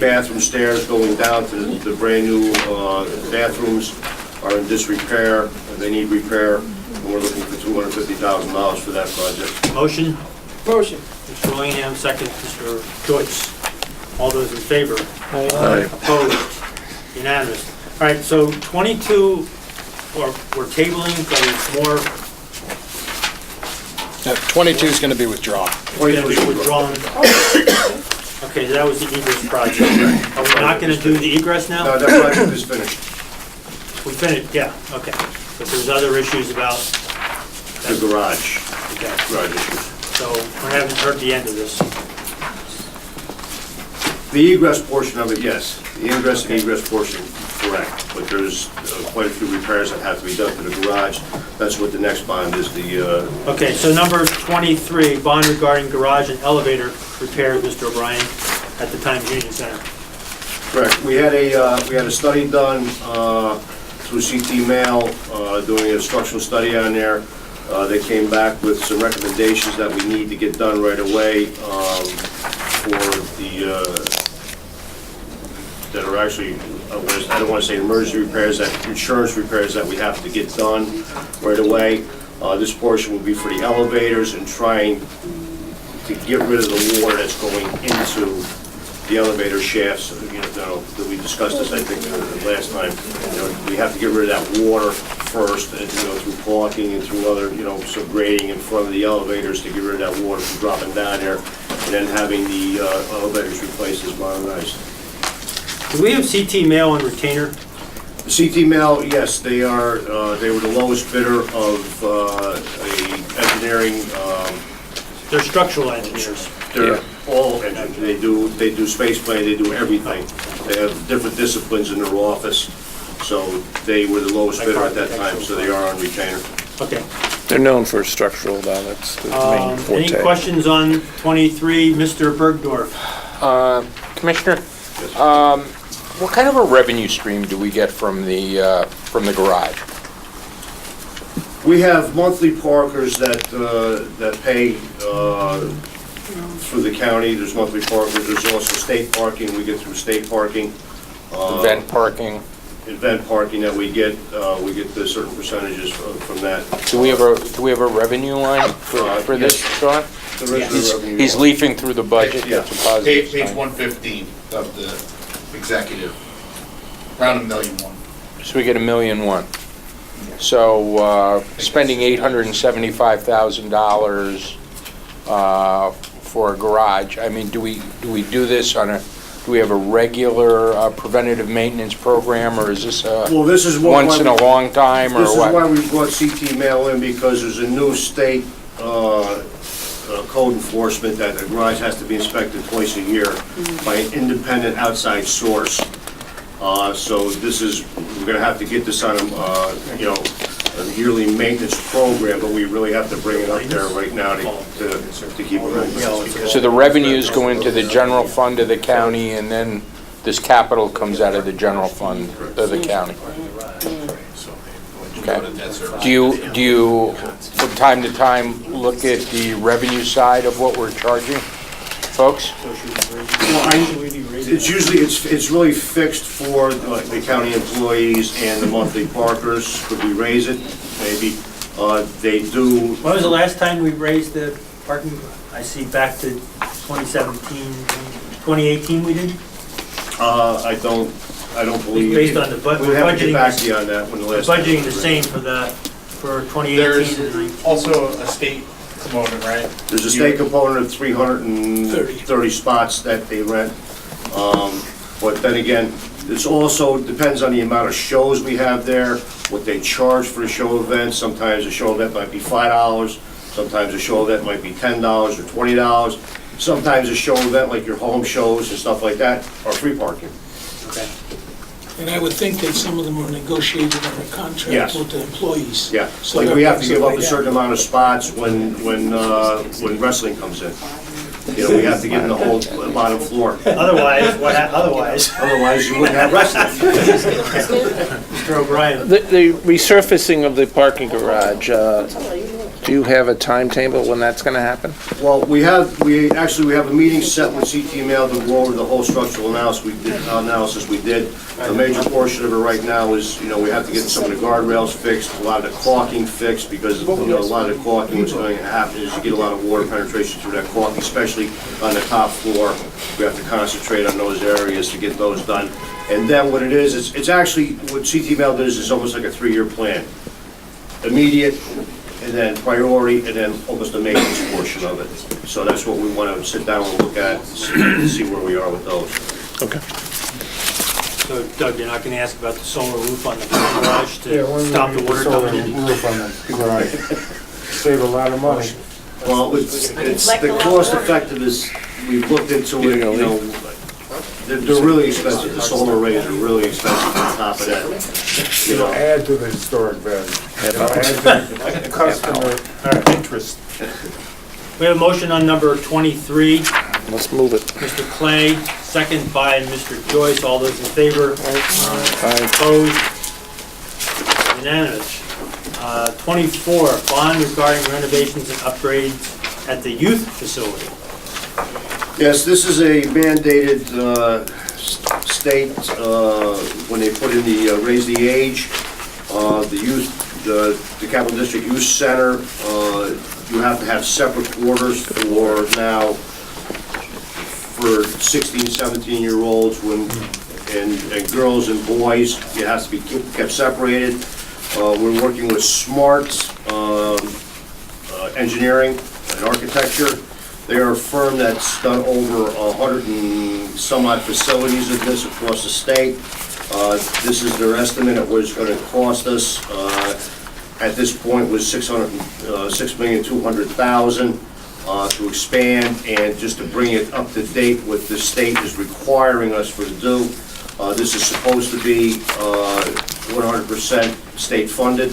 bathroom stairs going down to the brand new bathrooms are in disrepair, and they need repair, and we're looking for $250,000 for that project. Motion? Motion. Mr. Willingham, second Mr. Joyce. All those in favor? Aye. Opposed? Unanimous. All right, so 22, we're tabling, but it's more, 22 is going to be withdrawn. going to be withdrawn. Okay, that was the egress project. Are we not going to do the egress now? No, that project is finished. We finished, yeah, okay. But there's other issues about, The garage, okay. garage issues. So we haven't heard the end of this. The egress portion of it, yes. The ingress and egress portion, correct. But there's quite a few repairs that have to be done to the garage. That's what the next bond is, Okay, so number 23, bond regarding garage and elevator repairs, Mr. O'Brien, at the Times Union Center. correct. We had a study done through CT Mail, doing a structural study on there. They came back with some recommendations that we need to get done right away for that are actually, I don't want to say emergency repairs, that insurance repairs that we have to get done right away. This portion will be for the elevators and trying to get rid of the water that's going into the elevator shafts. That we discussed this, I think, last time. We have to get rid of that water first, and, through caulking and through other, some grading in front of the elevators to get rid of that water from dropping down there, and then having the elevators replaced as modernized. Do we have CT Mail on retainer? The CT Mail, yes, they are. They were the lowest bidder of a engineering. They're structural engineers. They're all engineers. They do space planning. They do everything. They have different disciplines in their office. So they were the lowest bidder at that time. So they are on retainer. Okay. They're known for structural, though, that's the main forte. Any questions on 23, Mr. Bergdorf? Commissioner, what kind of a revenue stream do we get from the garage? We have monthly parkers that pay through the county. There's monthly parkers. There's also state parking. We get through state parking. Event parking? Event parking that we get the certain percentages from that. Do we have a revenue line for this, Sean? He's leafing through the budget. Yeah. That's a positive Page sign. 115 of the executive, around $1,000,001. So we get $1.1 million. So spending $875,000 for a garage. I mean, do we do this on a? Do we have a regular preventative maintenance program, or is this once in a long time, or what? This is what? why we brought CT Mail in, because there's a new state code enforcement that the garage has to be inspected twice a year by an independent outside source. So we're going to have to get this on a yearly maintenance program, but we really have to bring it up there right now to keep it running. So the revenues go into the general fund of the county, and then this capital comes out of the general fund of the county. Okay. Do you from time to time look at the revenue side of what we're charging folks? It's really fixed for the county employees and the monthly parkers. Could we raise it? Maybe. They do. When was the last time we raised the parking? I see back to 2017, 2018 we did? I don't believe. Based on the budget. We'll have to get back to you on that when the last. Budgeting the same for 2018 There's and 19. also a state component, right? There's a state component of 330 spots that they rent. But then again, this also depends on the amount of shows we have there, what they charge for the show event. Sometimes a show event might be $5, sometimes a show event might be $10 or $20. Sometimes a show event like your home shows and stuff like that are free parking. Okay. And I would think that some of them are negotiated on a contract Yes. with the employees. Yeah, So like that- we have to give up so a they certain amount of spots when wrestling comes in. We have to get in the whole bottom floor. Otherwise, otherwise? Otherwise, you wouldn't have wrestling. Mr. O'Brien. The resurfacing of the parking garage, do you have a timetable when that's going to happen? Well, we have a meeting set with CT Mail to go over the whole structural analysis we did. A major portion of it right now is, we have to get some of the guardrails fixed, a lot of the caulking fixed, because, a lot of the caulking, what's going to happen is you get a lot of water penetration through that caulking, especially on the top floor. We have to concentrate on those areas to get those done. And then what it is, it's actually, what CT Mail does is almost like a 3-year plan. Immediate, and then priority, and then almost the maintenance portion of it. So that's what we want to sit down and look at, and see where we are with those. Okay. So Doug, you're not going to ask about the solar roof on the garage to stop the water coming in? Roof on the garage. Save a lot of money. Well, it's the cost effectiveness, we've looked into it, they're really expensive. The solar arrays are really expensive on top of that. Add to the historic value. Add to the customer interest. We have a motion on number 23. Let's move it. Mr. Clay, second by Mr. Joyce. All those in favor? Aye. Opposed? Unanimous. 24, bond regarding renovations and upgrades at the youth facility. Yes, this is a mandated state, when they put in the raise the age, the youth, the Capital District Youth Center, you have to have separate quarters for now, for 16, 17-year-olds and girls and boys. It has to be kept separated. We're working with Smart Engineering and Architecture. They are a firm that's done over 100 and some odd facilities of this across the state. This is their estimate of what it's going to cost us. At this point was $6,200,000 to expand and just to bring it up to date what the state is requiring us to do. This is supposed to be 100% state funded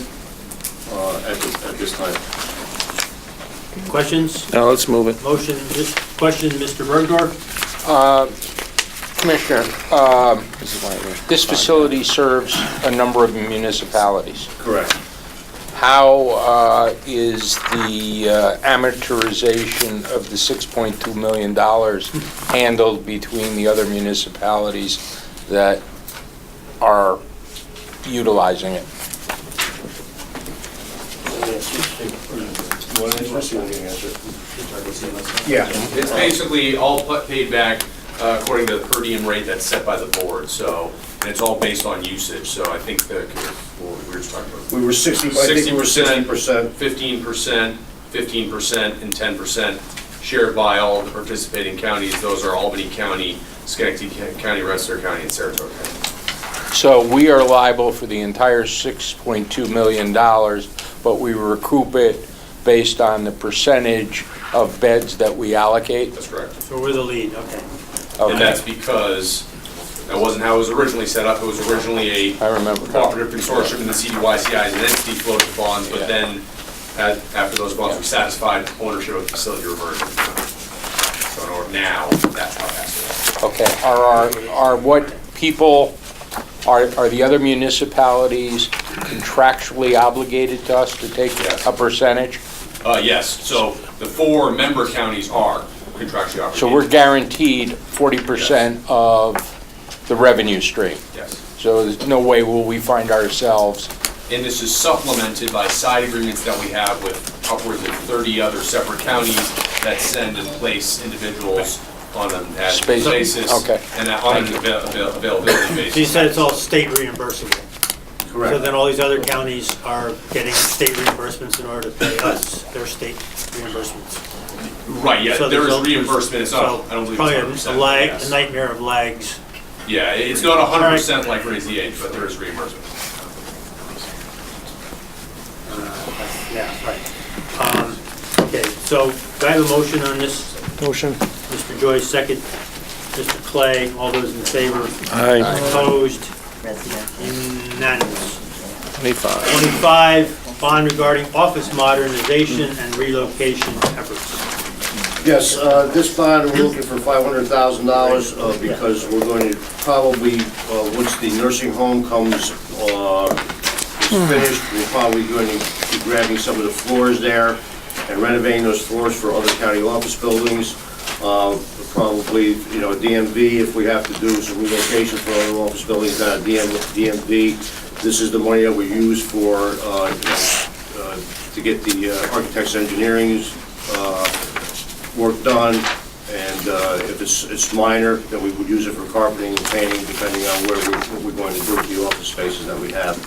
at this time. Questions? No, let's move it. Motion, question, Mr. Bergdorf? Commissioner, this facility serves a number of municipalities. Correct. How is the amortization of the $6.2 million handled between the other municipalities that are utilizing it? Yeah. It's basically all paid back according to the per diem rate that's set by the board, so, and it's all based on usage, so I think we were just talking about. We were 60, I think we were 60%. 15%, 15%, and 10% shared by all of the participating counties. Those are Albany County, Schenectady County, Rensselaer County, and Saratoga County. So we are liable for the entire $6.2 million, but we recoup it based on the percentage of beds that we allocate? That's correct. So we're the lead, okay. And that's because that wasn't how it was originally set up. It was originally a cooperative consortium, and the CDYCI as an entity floated the bonds, but then after those bonds were satisfied, ownership of the facility reverted. So now, that's how it has to work. Okay, are what people, are the other municipalities contractually obligated to us to take a percentage? Yes, so the 4 member counties are contractually obligated. So we're guaranteed 40% of the revenue stream? Yes. So there's no way will we find ourselves... And this is supplemented by side agreements that we have with upwards of 30 other separate counties that send and place individuals on an ad basis. Okay. And on an availability basis. So you said it's all state reimbursable? Correct. So then all these other counties are getting state reimbursements in order to pay us their state reimbursements? Right, yeah, So there there's is reimbursement, it's not, I don't believe probably it's 100%. a lag, yes. a nightmare of lags. Yeah, it's not 100% like raise the age, but there is reimbursement. Yeah, right. Okay, so do I have a motion on this? Motion. Mr. Joyce, second. Mr. Clay, all those in favor? Aye. Opposed? Unanimous. 25. 25, bond regarding office modernization and relocation efforts. Yes, this bond, we're looking for $500,000 because we're going to probably, once the nursing home comes, is finished, we're probably going to be grabbing some of the floors there and renovating those floors for other county office buildings. Probably, DMV, if we have to do some relocation for other office buildings, DMV. This is the money that we use for, to get the architect's engineering work done, and if it's minor, then we would use it for carpeting and painting, depending on what we're going to do with the office spaces that we have.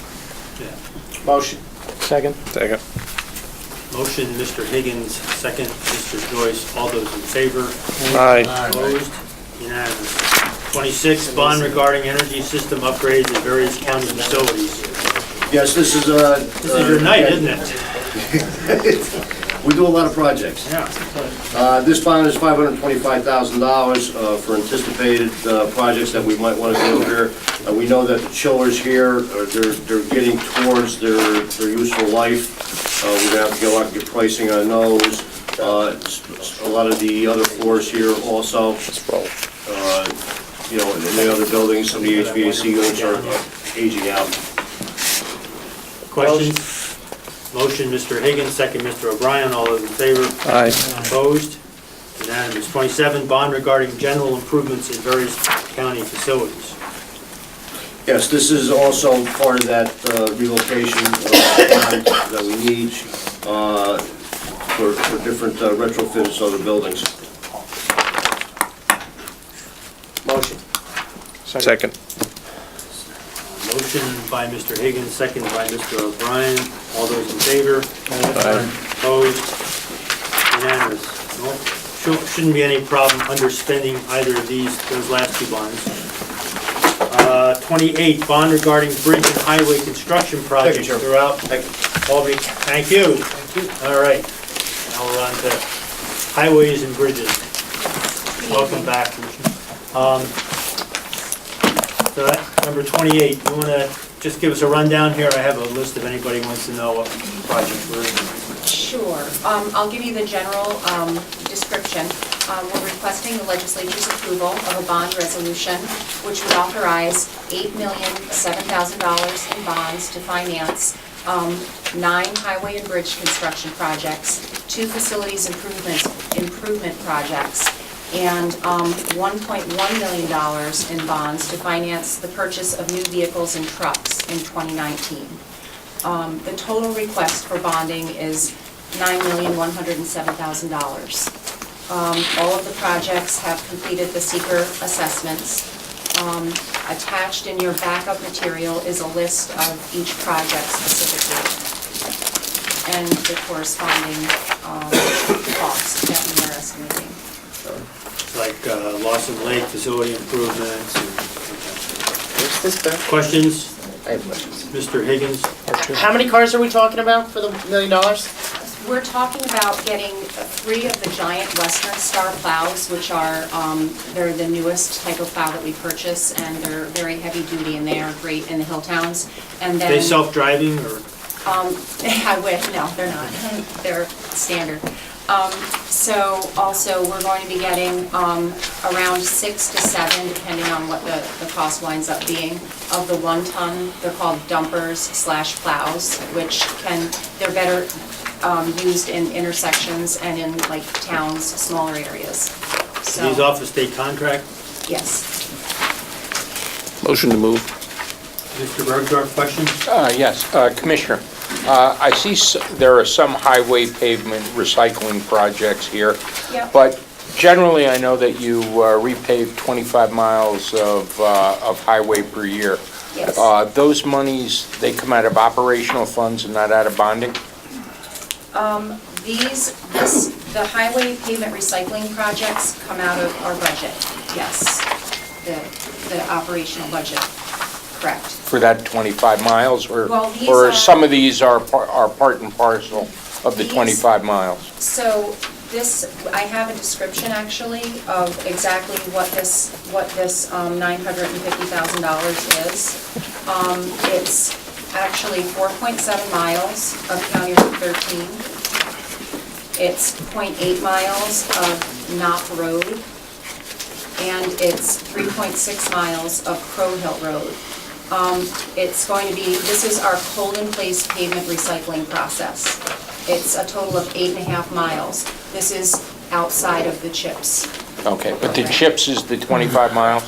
Motion. Second. Second. Motion, Mr. Higgins, second, Mr. Joyce, all those in favor? Aye. Opposed? Unanimous. 26, bond regarding energy system upgrades at various county facilities. Yes, this is This is your night, isn't it? We do a lot of projects. Yeah. This bond is $525,000 for anticipated projects that we might want to do here. We know that the chillers here, they're getting towards their useful life. We're going to have to go out and get pricing on those. A lot of the other floors here also. In the other buildings, some of the HVAC units are aging out. Questions? Motion, Mr. Higgins, second, Mr. O'Brien. All those in favor? Aye. Opposed? Unanimous. 27, bond regarding general improvements in various county facilities. Yes, this is also part of that relocation bond that we need for different retrofits of other buildings. Motion. Second. Motion by Mr. Higgins, second by Mr. O'Brien. All those in favor? Aye. Opposed? Unanimous. Well, shouldn't be any problem underspending either of those last two bonds. 28, bond regarding bridge and highway construction projects throughout Albany. Thank you. All right. Now we're on to highways and bridges. Welcome back. So number 28, you want to just give us a rundown here? I have a list if anybody wants to know what projects we're in. Sure. I'll give you the general description. We're requesting the legislature's approval of a bond resolution which would authorize $8,007,000 in bonds to finance 9 highway and bridge construction projects, 2 facilities improvement projects, and $1.1 million in bonds to finance the purchase of new vehicles and trucks in 2019. The total request for bonding is $9,107,000. All of the projects have completed the seeker assessments. Attached in your backup material is a list of each project specifically and the corresponding cost that we are estimating. Like Lawson Lake facility improvements. Questions? I have questions. Mr. Higgins? How many cars are we talking about for the $1 million? We're talking about getting 3 of the giant Western Star plows, which are, they're the newest type of plow that we purchase, and they're very heavy duty, and they are great in the hill towns. And then, They self-driving or? I wish, no, they're not. They're standard. So also, we're going to be getting around 6 to 7, depending on what the cost winds up being, of the 1-ton, they're called dumpers/plows, which they're better used in intersections and in like towns, smaller areas. So, These off the state contract? yes. Motion to move. Mr. Bergdorf, question? Yes, Commissioner, I see there are some highway pavement recycling projects here. Yep. But generally, I know that you repave 25 miles of highway per year. Yes. Those monies, they come out of operational funds and not out of bonding? The highway pavement recycling projects come out of our budget, yes. The operational budget, correct. For that 25 miles, or Well, these or are- some of these are part and parcel of the These- 25 miles? So I have a description actually of exactly what this $950,000 is. It's actually 4.7 miles of County Route 13. It's 0.8 miles of Knott Road, and it's 3.6 miles of Crow Hill Road. This is our cold-in-place pavement recycling process. It's a total of 8.5 miles. This is outside of the CHIPS. Okay, but the CHIPS is the 25 miles?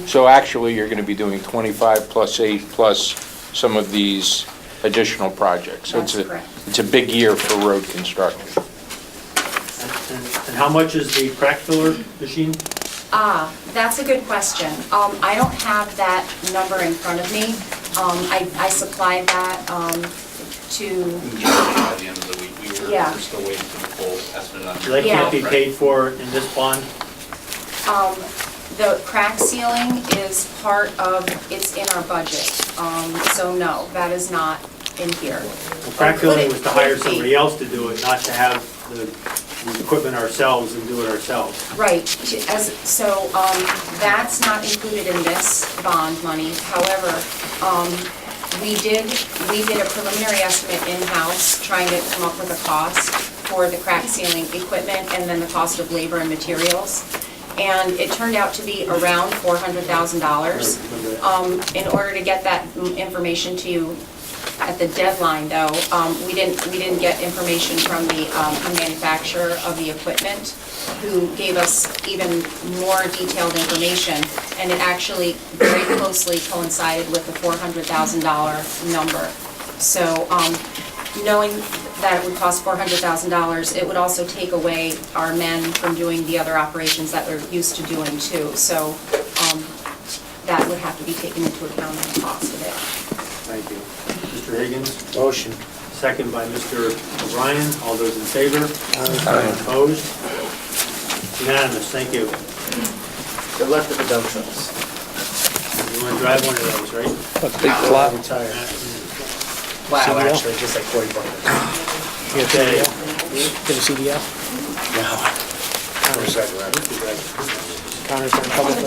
So actually, you're going to be doing 25 plus 8 plus some of these additional projects. So That's correct. It's a big year for road construction. And how much is the crack filler machine? That's a good question. I don't have that number in front of me. I supplied that to, By the end of the week, we're still waiting for the full estimate on. So that can't be paid for in this bond? the crack sealing is it's in our budget. So no, that is not in here. Well, crack filling was to hire somebody else to do it, not to have the equipment ourselves and do it ourselves. Right, that's not included in this bond money. However, we did a preliminary estimate in-house, trying to come up with a cost for the crack sealing equipment and then the cost of labor and materials. And it turned out to be around $400,000. In order to get that information to you at the deadline, though, we didn't get information from the manufacturer of the equipment, who gave us even more detailed information, and it actually very closely coincided with the $400,000 number. So, knowing that it would cost $400,000, it would also take away our men from doing the other operations that they're used to doing too. So that would have to be taken into account in the cost of it. Thank you. Mr. Higgins? Motion. Second by Mr. O'Brien. All those in favor? Aye. Opposed? Unanimous, thank you. Good luck with the dump trucks. You want to drive one of those, right? A big plot. Wow, CDL? actually, just like 40 bucks. You have Okay. Get a CDL? Where's that around? Connor's on public.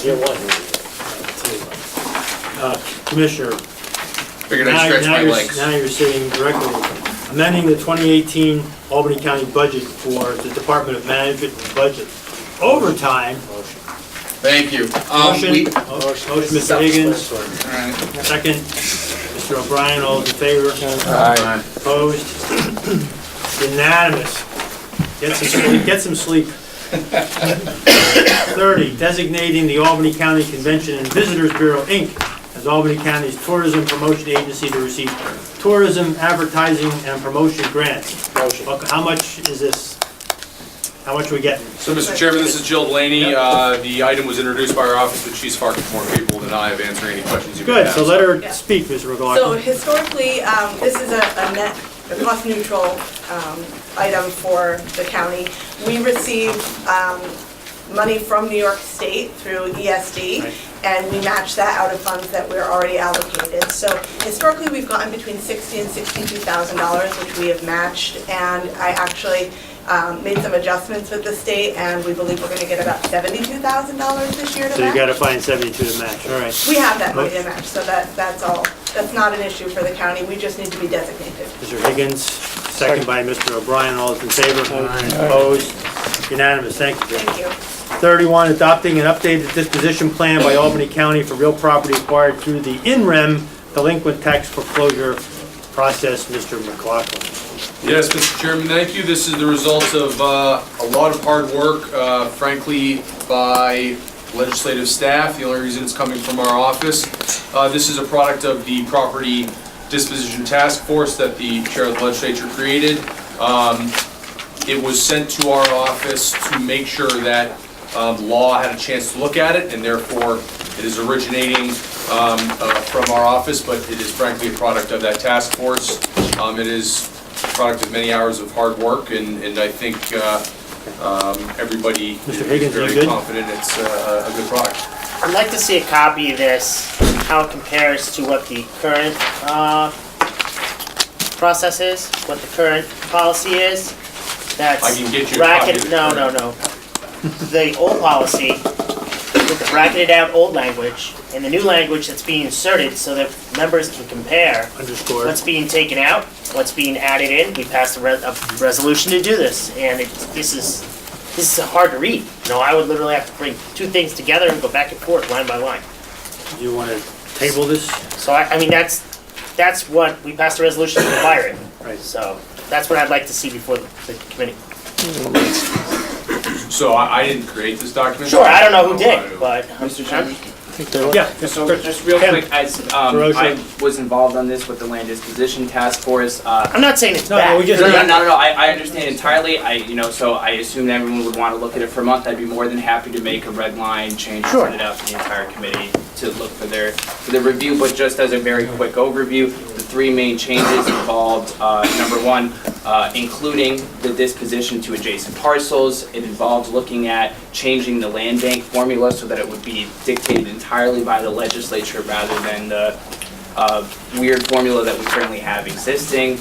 Year one. Commissioner, Figured I'd stretch my legs. now you're sitting directly with them. Amending the 2018 Albany County budget for the Department of Management and Budget. Overtime. Thank you. Motion, Mr. Higgins. Second, Mr. O'Brien, all those in favor? Aye. Opposed? Unanimous. Get some sleep. 30, designating the Albany County Convention and Visitors Bureau, Inc. as Albany County's tourism promotion agency to receive tourism advertising and promotion grants. Motion. How much is this? How much are we getting? So, Mr. Chairman, this is Jill Delaney. The item was introduced by our office, but she's far more capable than I of answering any questions you may Good, have. so let her speak, Mr. McLaughlin. So historically, this is a net, a cost-neutral item for the county. We receive money from New York State through ESD, and we match that out of funds that we're already allocated. So historically, we've gotten between $60,000 and $62,000, which we have matched, and I actually made some adjustments with the state, and we believe we're going to get about $72,000 this year to match. So you gotta find 72 to match, all right. We have that money to match, so that's all. That's not an issue for the county, we just need to be designated. Mr. Higgins, second by Mr. O'Brien, all those in favor? Opposed? Unanimous, thank you. Thank you. 31, adopting an updated disposition plan by Albany County for real property acquired through the in-rem delinquent tax foreclosure process. Mr. McLaughlin. Yes, Mr. Chairman, thank you. This is the result of a lot of hard work, frankly, by legislative staff. The only reason it's coming from our office. This is a product of the Property Disposition Task Force that the Chair of the Legislature created. It was sent to our office to make sure that law had a chance to look at it, and therefore it is originating from our office, but it is frankly a product of that task force. It is a product of many hours of hard work, and I think everybody is very confident it's a good product. I'd like to see a copy of this, how it compares to what the current process is, what the current policy is. That's I can get you a copy of the No. The old policy with the bracketed out old language and the new language that's being inserted so that members can compare what's being taken out, what's being added in. We passed a resolution to do this, and this is hard to read. You know, I would literally have to bring two things together and go back and forth line by line. You want to table this? So I mean that's what we passed a resolution to require it. Right. So that's what I'd like to see before the committee. So I didn't create this document. Sure, I don't know who did, but Mr. Chairman. Yeah. So just real quick, as I was involved on this with the Land Disposition Task Force. I'm not saying it's bad. bad. No. I understand entirely. So I assumed everyone would want to look at it for a month. I'd be more than happy to make a red line change and send it out to the entire committee to look for their review. But just as a very quick overview, the three main changes involved number one, including the disposition to adjacent parcels. It involved looking at changing the land bank formula so that it would be dictated entirely by the legislature rather than the weird formula that we currently have existing.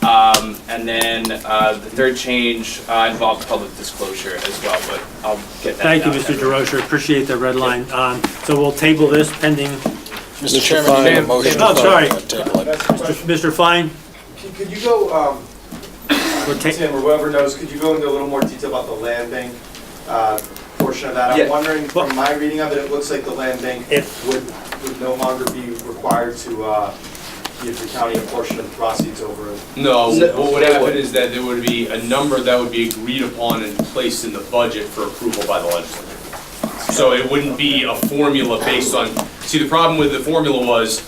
And then the third change involved public disclosure as well, but I'll get that. Thank you, Mr. DeRocher. Appreciate the red line. So we'll table this pending. Mr. Chairman, I need a motion. Oh, sorry. Table it. Mr. Fine? Could you go, Tim or whoever knows, could you go into a little more detail about the land bank portion of that? I'm wondering, from my reading of it, it looks like the land bank would would no longer be required to give the county a portion of the proceeds over? No, what would happen is that there would be a number that would be agreed upon and placed in the budget for approval by the legislature. So it wouldn't be a formula based on, see, the problem with the formula was,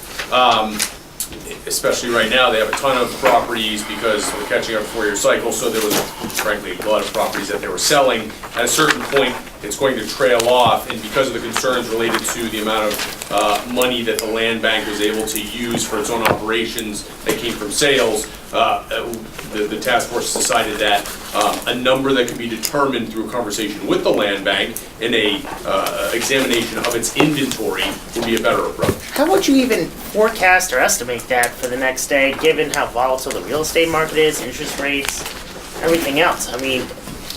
especially right now, they have a ton of properties because we're catching up a 4-year cycle, so there was, frankly, a lot of properties that they were selling. At a certain point, it's going to trail off, and because of the concerns related to the amount of money that the land bank was able to use for its own operations that came from sales, the task force decided that a number that could be determined through a conversation with the land bank in a examination of its inventory would be a better approach. How would you even forecast or estimate that for the next day, given how volatile the real estate market is, interest rates, everything else? I mean,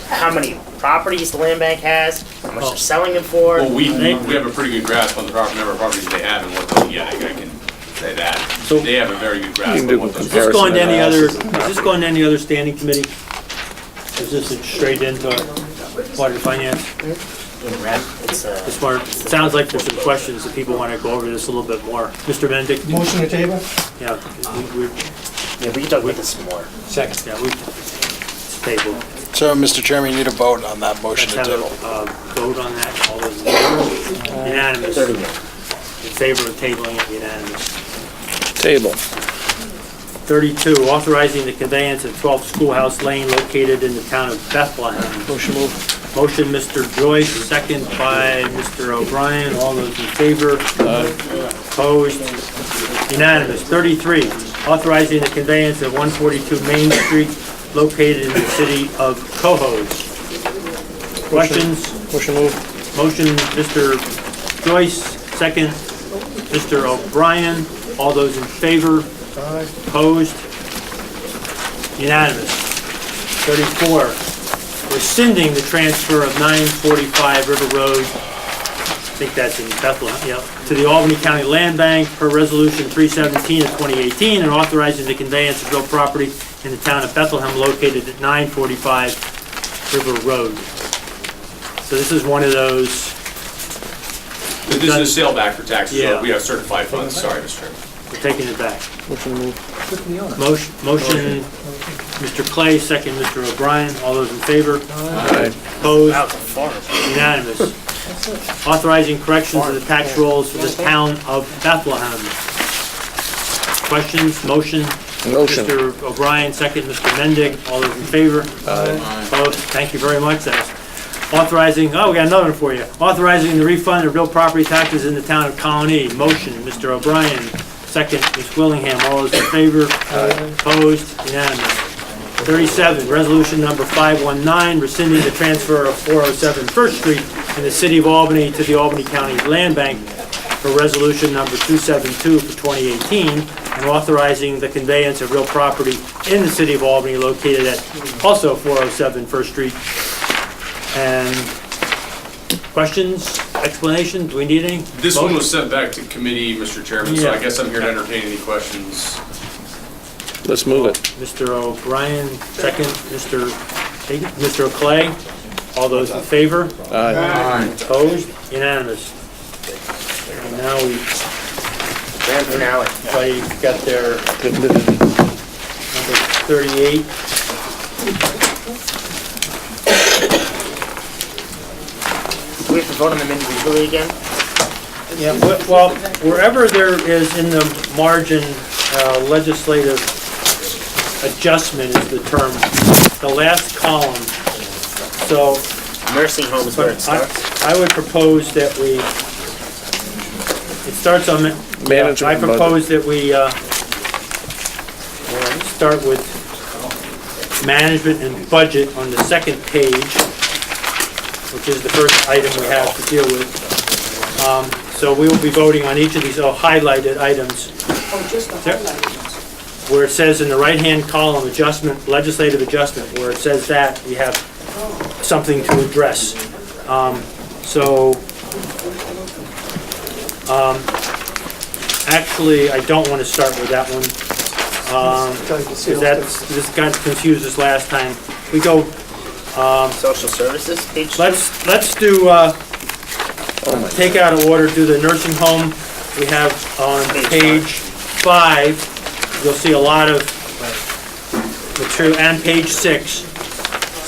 how many properties the land bank has, how much they're selling it for? Well, we have a pretty good grasp on the number of properties they have and what they'll get. I can say that. So they have a very good grasp on what those. Is this going to any other, is this going to any other standing committee? Is this straight into Water and Finance? This one, it sounds like there's some questions that people want to go over this a little bit more. Mr. Mendick? Motion to table? Yeah. We can talk about this some more. Second. Yeah, it's tabled. So, Mr. Chairman, you need a vote on that motion to Let's have table. a vote on that. All those in favor? Unanimous. In favor of tabling it, unanimous. Table. 32, authorizing the conveyance of 12 Schoolhouse Lane located in the town of Bethlehem. Motion moved. Motion, Mr. Joyce, second by Mr. O'Brien. All those in favor? Opposed? Unanimous. 33, authorizing the conveyance of 142 Main Street located in the city of Cohoes. Questions? Motion moved. Motion, Mr. Joyce, second, Mr. O'Brien. All those in favor? Opposed? Unanimous. 34, rescinding the transfer of 945 River Road, I think that's in Bethlehem, yeah, to the Albany County Land Bank per Resolution 317 of 2018, and authorizing the conveyance of real property in the town of Bethlehem located at 945 River Road. So this is one of those. This is a sale back for taxes, Yeah. so we have certified funds, sorry, Mr. Chairman. We're taking it back. Motion moved. Motion, Mr. Clay, second, Mr. O'Brien. All those in favor? Opposed? Unanimous. Authorizing corrections to the tax rolls for the town of Bethlehem. Questions? Motion? Motion. Mr. O'Brien, second, Mr. Mendick. All those in favor? Opposed? Thank you very much, Dennis. Authorizing, oh, we got another one for you. Authorizing the refund of real property taxes in the town of Colony. Motion, Mr. O'Brien. Second, Ms. Willingham. All those in favor? Opposed? Unanimous. 37, resolution number 519, rescinding the transfer of 407 First Street in the city of Albany to the Albany County Land Bank for resolution number 272 for 2018, and authorizing the conveyance of real property in the city of Albany located at also 407 First Street. And questions, explanations, do we need any? This one was sent back to committee, Mr. Chairman, so Yeah. I guess I'm here to entertain any questions. Let's move it. Mr. O'Brien, second. Mr. Clay, all those in favor? Aye. Opposed? Unanimous. And now we, Grand finale. everybody got their number 38. Do we have to vote on them individually again? Yeah, well, wherever there is in the margin legislative adjustment is the term, the last column. So Nursing home is where it starts. I would propose that we, it starts on, Management I and budget. propose that we start with management and budget on the second page, which is the first item we have to deal with. So we will be voting on each of these highlighted items. Oh, just the highlighted. Where it says in the right-hand column, adjustment, legislative adjustment, where it says that, we have something to address. Actually, I don't want to start with that one. Because this got confused this last time. We go, Social services, page two? let's do, take out of order, do the nursing home we have on page 5, you'll see a lot of material, and page 6.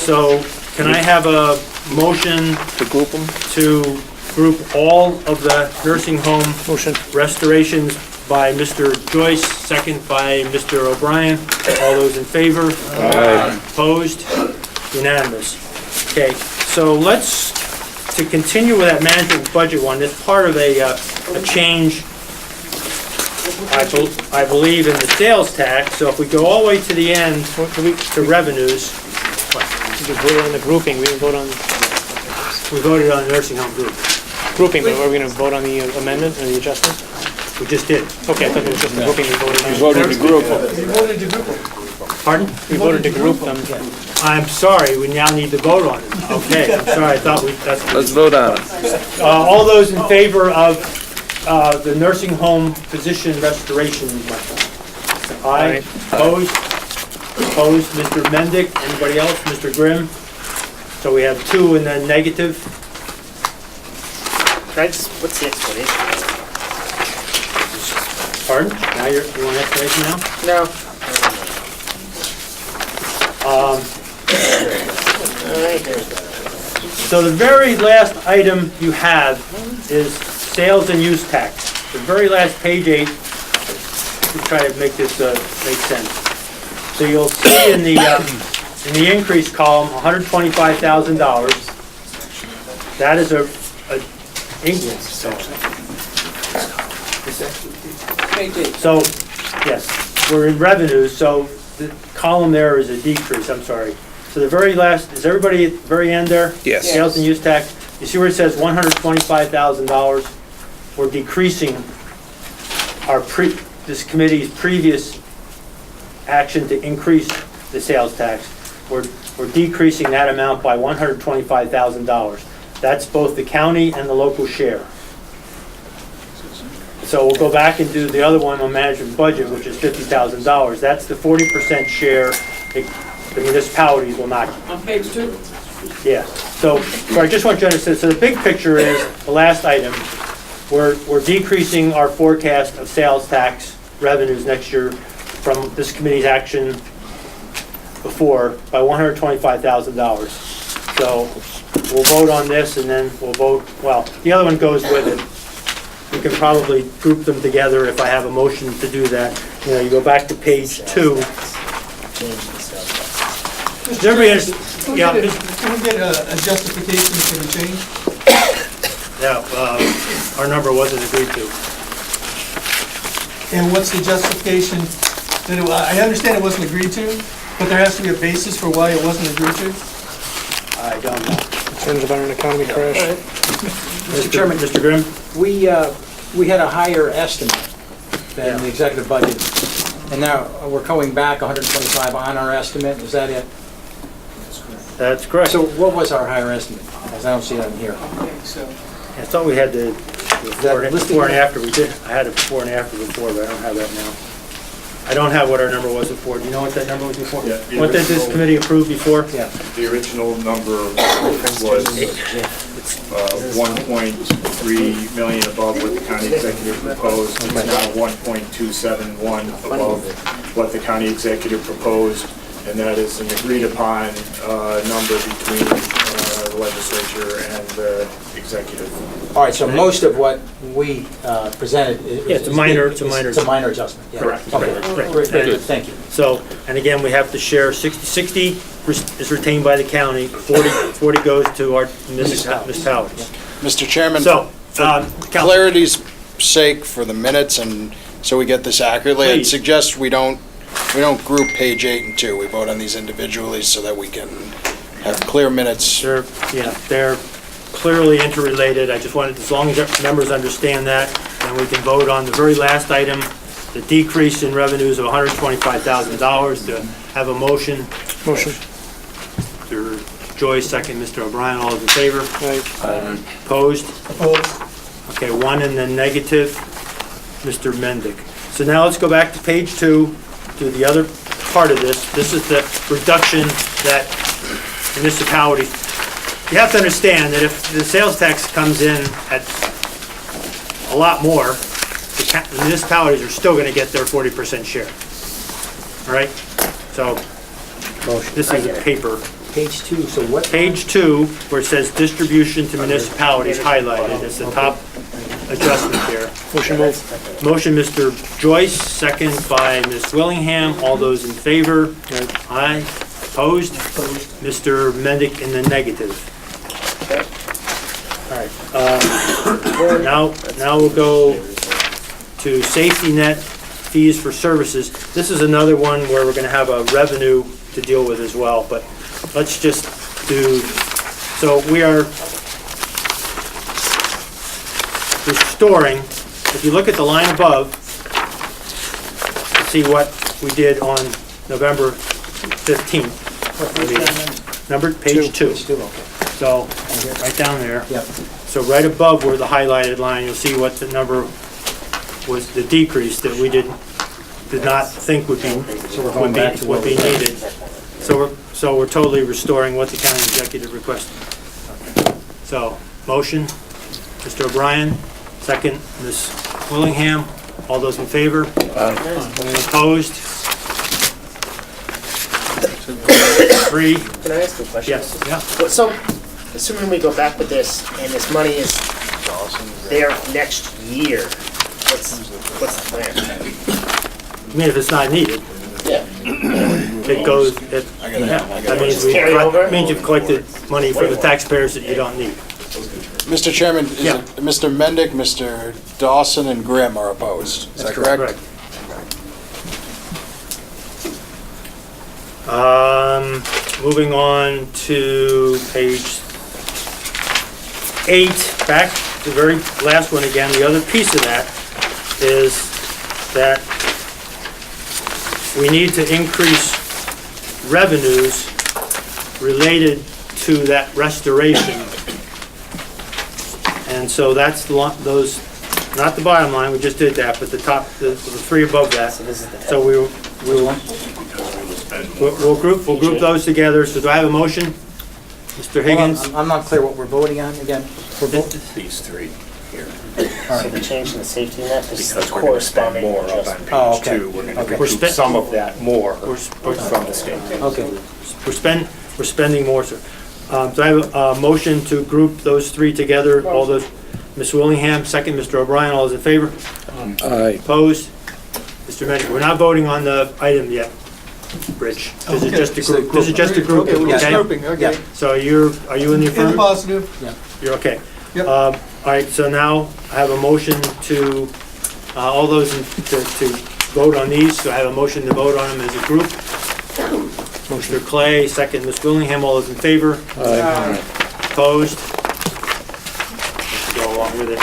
So can I have a motion To group them? to group all of the nursing home Motion. restorations by Mr. Joyce, second by Mr. O'Brien? All those in favor? Aye. Opposed? Unanimous. Okay, so to continue with that management budget one, it's part of a change, I believe, in the sales tax. So if we go all the way to the end, to revenues, We voted on the grouping, we didn't vote on we voted on the nursing home group. grouping, but are we gonna vote on the amendment or the adjustment? We just did. Okay, I thought it was just the grouping we voted on. You voted to group them. You voted to group them. Pardon? We voted to group them. I'm sorry, we now need to vote on it. Okay, I'm sorry, I thought that's. Let's vote on it. All those in favor of the nursing home physician restoration? Aye. Opposed? Opposed, Mr. Mendick. Anybody else? Mr. Grimm? So we have 2 and then negative. What's the explanation? Pardon? Now you want an explanation now? No. So the very last item you have is sales and use tax. The very last page 8, to try to make this make sense. So you'll see in the increase column, $125,000. That is a increase. So, yes, we're in revenues, so the column there is a decrease, I'm sorry. So the very last, is everybody at the very end there? Yes. Sales and use tax, you see where it says $125,000? We're decreasing this committee's previous action to increase the sales tax. We're decreasing that amount by $125,000. That's both the county and the local share. So we'll go back and do the other one on management budget, which is $50,000. That's the 40% share the municipalities will not. On page 2? Yeah. So I just want you to understand, so the big picture is, the last item, we're decreasing our forecast of sales tax revenues next year from this committee's action before by $125,000. So we'll vote on this and then we'll vote, well, the other one goes with it. We can probably group them together if I have a motion to do that. You know, you go back to page 2. Does everybody understand? Yeah, Can we get a justification for the change? Yeah, our number wasn't agreed to. And what's the justification? I understand it wasn't agreed to, but there has to be a basis for why it wasn't agreed to? I don't know. Concerns about an economy crash. Mr. Chairman, Mr. Grimm? we had a higher estimate than the executive budget, and now we're going back 125 on our estimate, is that it? That's correct. So what was our higher estimate? Because I don't see that in here. I thought we had the before and after. We did. I had a before and after before, but I don't have that now. I don't have what our number was before. Do you know what that number was before? Yeah, What did this committee approve before? Yeah. The original number was 1.3 million above what the county executive proposed. It's now 1.271 above what the county executive proposed, and that is an agreed upon number between the legislature and the executive. All right, so most of what we presented is... Yeah, it's a minor adjustment. Yeah. Correct. Okay, Right. very good, thank you. So, and again, we have to share 60 is retained by the county, 40 goes to our municipalities. Mr. Chairman, So, for clarity's sake, for the minutes, and so we get this accurately, I'd Please. suggest we don't group page 8 and 2. We vote on these individually so that we can have clear minutes. They're clearly interrelated. I just wanted, as long as members understand that, and we can vote on the very last item, the decrease in revenues of $125,000, to have a motion. Motion. Mr. Joyce, second. Mr. O'Brien, all those in favor? Aye. Opposed? Opposed? Okay, 1 and then negative. Mr. Mendick. So now let's go back to page 2, to the other part of this. This is the reduction that municipalities, you have to understand that if the sales tax comes in at a lot more, the municipalities are still gonna get their 40% share. All right? So, this is a paper. Page 2, so what? Page 2, where it says distribution to municipalities highlighted, it's the top adjustment there. Motion move. Motion, Mr. Joyce, second by Ms. Willingham. All those in favor? Aye. Opposed? Mr. Mendick in the negative. All right. Now we'll go to safety net fees for services. This is another one where we're going to have a revenue to deal with as well, but let's just do, so we are restoring, if you look at the line above, see what we did on November 15th. Page 2. So, right down there. Yep. So right above where the highlighted line, you'll see what the number was, the decrease that we did not think would be needed. So we're totally restoring what the county executive requested. So, motion, Mr. O'Brien, second, Ms. Willingham. All those in favor? Opposed? 3. Can I ask a question? Yes. Yeah. So, assuming we go back with this, and this money is there next year, what's the plan? I mean, if it's not needed. Yeah. It goes, that means you've collected money for the taxpayers that you don't need. Mr. Chairman, is Yeah. it Mr. Mendick, Mr. Dawson, and Grimm are opposed. Is that correct? Moving on to page 8, back to the very last one again. The other piece of that is that we need to increase revenues related to that restoration. And so that's those, not the bottom line, we just did that, but the top, the 3 above that. So we'll group those together. So do I have a motion? Mr. Higgins? I'm not clear what we're voting on again. These 3 here. So the change in the safety net is Because we're going to spend corresponding more up on adjustment. page 2. We're going to recoup some of that more from the state. Okay. We're spending more, sir. So I have a motion to group those 3 together. All those, Ms. Willingham, second, Mr. O'Brien, all those in favor? Aye. Opposed? Mr. Mendick, we're not voting on the item yet, Rich. This is just a group. This is just a group, Okay, we're just okay? grouping, okay. So are you in the In the affirmative? positive. You're okay. Yep. All right, so now I have a motion to, all those to vote on these. So I have a motion to vote on them as a group. Mr. Clay, second, Ms. Willingham, all those in favor? Aye. Opposed? Go along with it.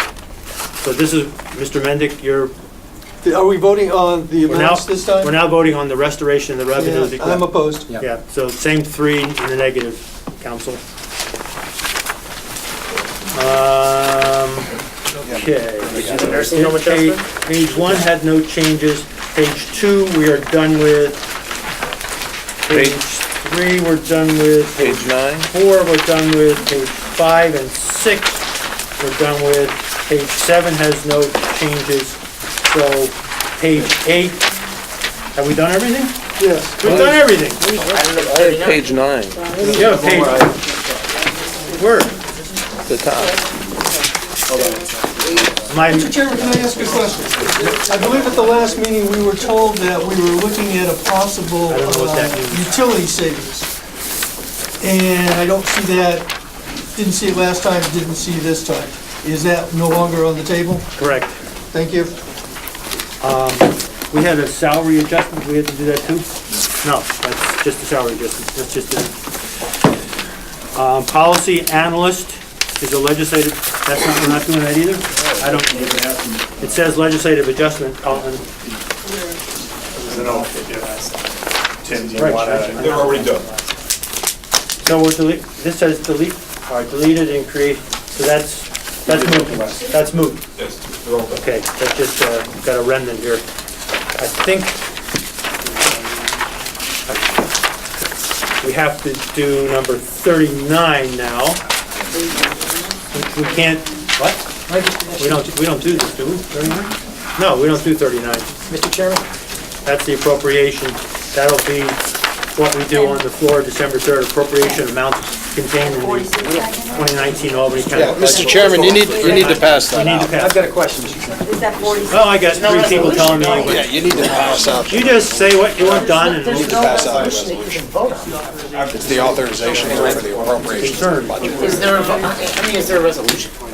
So this is, Mr. Mendick, Are we voting on the amounts this time? we're now voting on the restoration of the revenue. Yeah, I'm opposed. Yeah, so same 3 in the negative, council. Okay. Nursing home adjustment? Page 1 had no changes. Page 2, we are done with. Page 3, we're done with. Page 9? 4, we're done with. Page 5 and 6, we're done with. Page 7 has no changes. So, page 8, have we done everything? Yes. We've done everything. I have page 9, Yeah, page. Where? the top. Mr. Chairman, can I ask a question? I believe at the last meeting, we were told that we were looking at a possible utility savings. And I don't see that, didn't see it last time, didn't see it this time. Is that no longer on the table? Correct. Thank you. We had a salary adjustment, we had to do that too? No, that's just a salary adjustment, that's just it. Policy analyst is a legislative, that's not, we're not doing that either? I don't, it says legislative adjustment. Tim, do you want to? They're already done. So we're delete, this says delete, all right, deleted and create, so that's moved. That's moved. Okay, that's just, got a remnant here. I think we have to do number 39 now. We can't, what? We don't do this, do we? 39? No, we don't do 39. Mr. Chairman? That's the appropriation. That'll be what we do on the floor, December 3rd, appropriation amounts contained in the 2019 Albany County. Yeah, Mr. Chairman, you need to pass that We need to out. pass. I've got a question, Mr. Chairman. Is that 40? Oh, I got three people telling me. Yeah, you need to pass out. You just say what you want done and You need to we'll pass out the resolution. It's the authorization for the appropriations concern. budget. Is there a, I mean, is there a resolution? How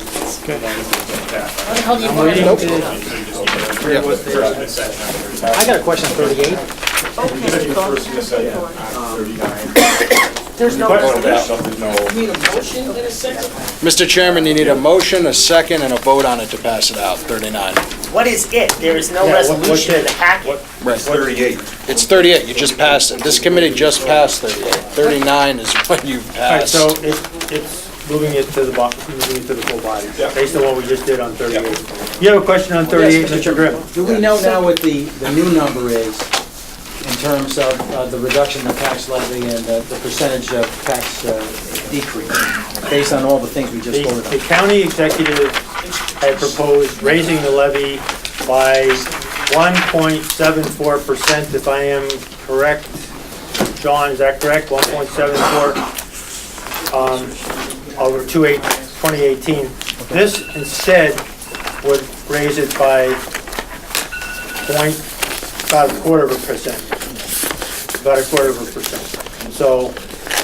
the hell do you vote? I got a question on 38. There's no Need a motion in a second? Mr. Chairman, you need a motion, a second, and a vote on it to pass it out, 39. What is it? There is no Yeah, resolution in the packet. Right. 38. It's 38, you just passed it. This committee just passed 38. 39 is what you All right, passed. so it's moving it to the full body, based on what we just did on 38. You have a question on 38, Yes, Mr. Grimm? Do we know now what the new number is in terms of the reduction of tax levy and the percentage of tax decrease, based on all the things we just voted The on? county executive had proposed raising the levy by 1.74%, if I am correct. John, is that correct? 1.74 over 2018. This instead would raise it by about a quarter of a percent. So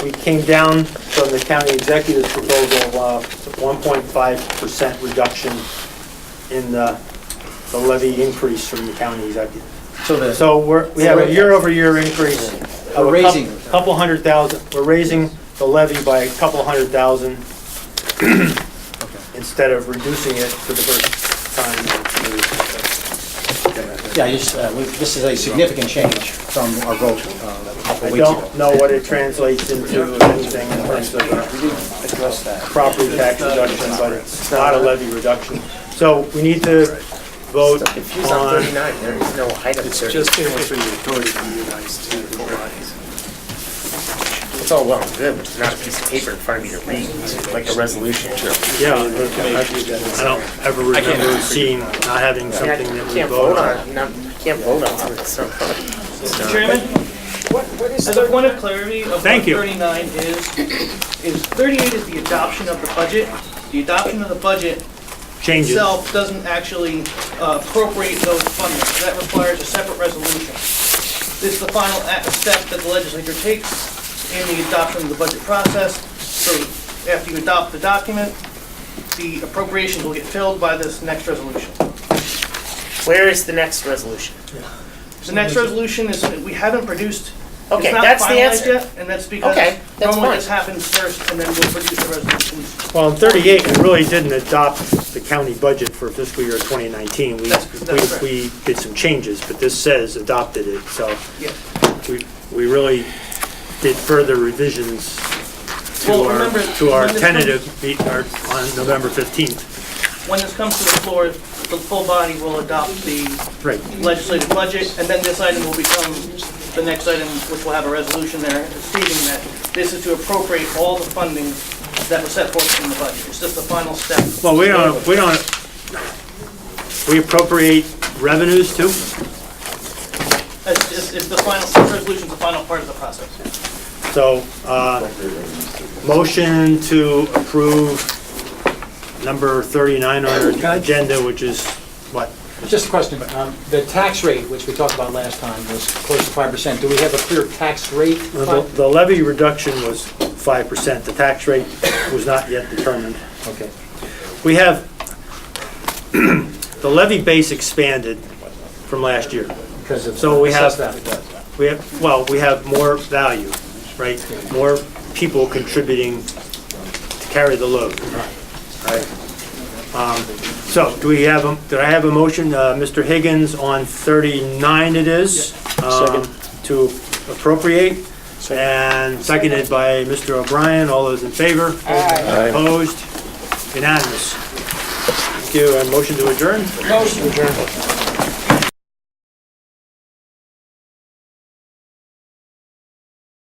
we came down from the county executive's proposal of 1.5% reduction in the levy increase from the county executive. So we have a year-over-year increase of We're raising. a couple hundred thousand. We're raising the levy by a couple $100,000 instead of reducing it for the first time. Yeah, this is a significant change from our vote a couple I weeks ago. don't know what it translates into anything in terms of property tax reduction, but it's not a levy reduction. So we need to vote on, there is no item. it's just for the authority to utilize to the bodies. It's all well and good, but it's not a piece of paper in front of you to read, like a resolution. Yeah, I don't ever remember seeing, not having something that we Can't vote vote on. on, can't vote on something that's not. Mr. Chairman, as a point of clarity of what Thank you. 39 is 38 is the adoption of the budget. The adoption of the budget Changes. itself doesn't actually appropriate those funding. That requires a separate resolution. This is the final step that the legislature takes in the adoption of the budget process. So after you adopt the document, the appropriations will get filled by this next resolution. Where is the next resolution? The next resolution is, we haven't produced, Okay, it's not that's the finalized answer. yet, and that's because Okay, that's normally fine. this happens first, and then we'll produce the resolutions. Well, in 38, we really didn't adopt the county budget for fiscal year 2019. That's We did some changes, but this says adopted it, so Yeah. we really did further revisions Well, remember, to our when this tentative, on November 15th. When this comes to the floor, the full body will adopt the Right. legislative budget, and then this item will become the next item, which will have a resolution there stating that this is to appropriate all the funding that was set forth in the budget. It's just the final step. Well, we appropriate revenues too? It's the final, the resolution's the final part of the process. So, motion to approve number 39 on our agenda, which is what? Just a question, the tax rate, which we talked about last time, was close to 5%. Do we have a clear tax rate? The levy reduction was 5%. The tax rate was not yet determined. Okay. We have, the levy base expanded from last year. Because of So we have, assessed value. we have more value, right? More people contributing to carry the load. Right. So, did I have a motion, Mr. Higgins, on 39 it is, to appropriate, and seconded by Mr. O'Brien. All those in favor? Aye. Opposed? Unanimous. Thank you. And motion to adjourn? Motion adjourned.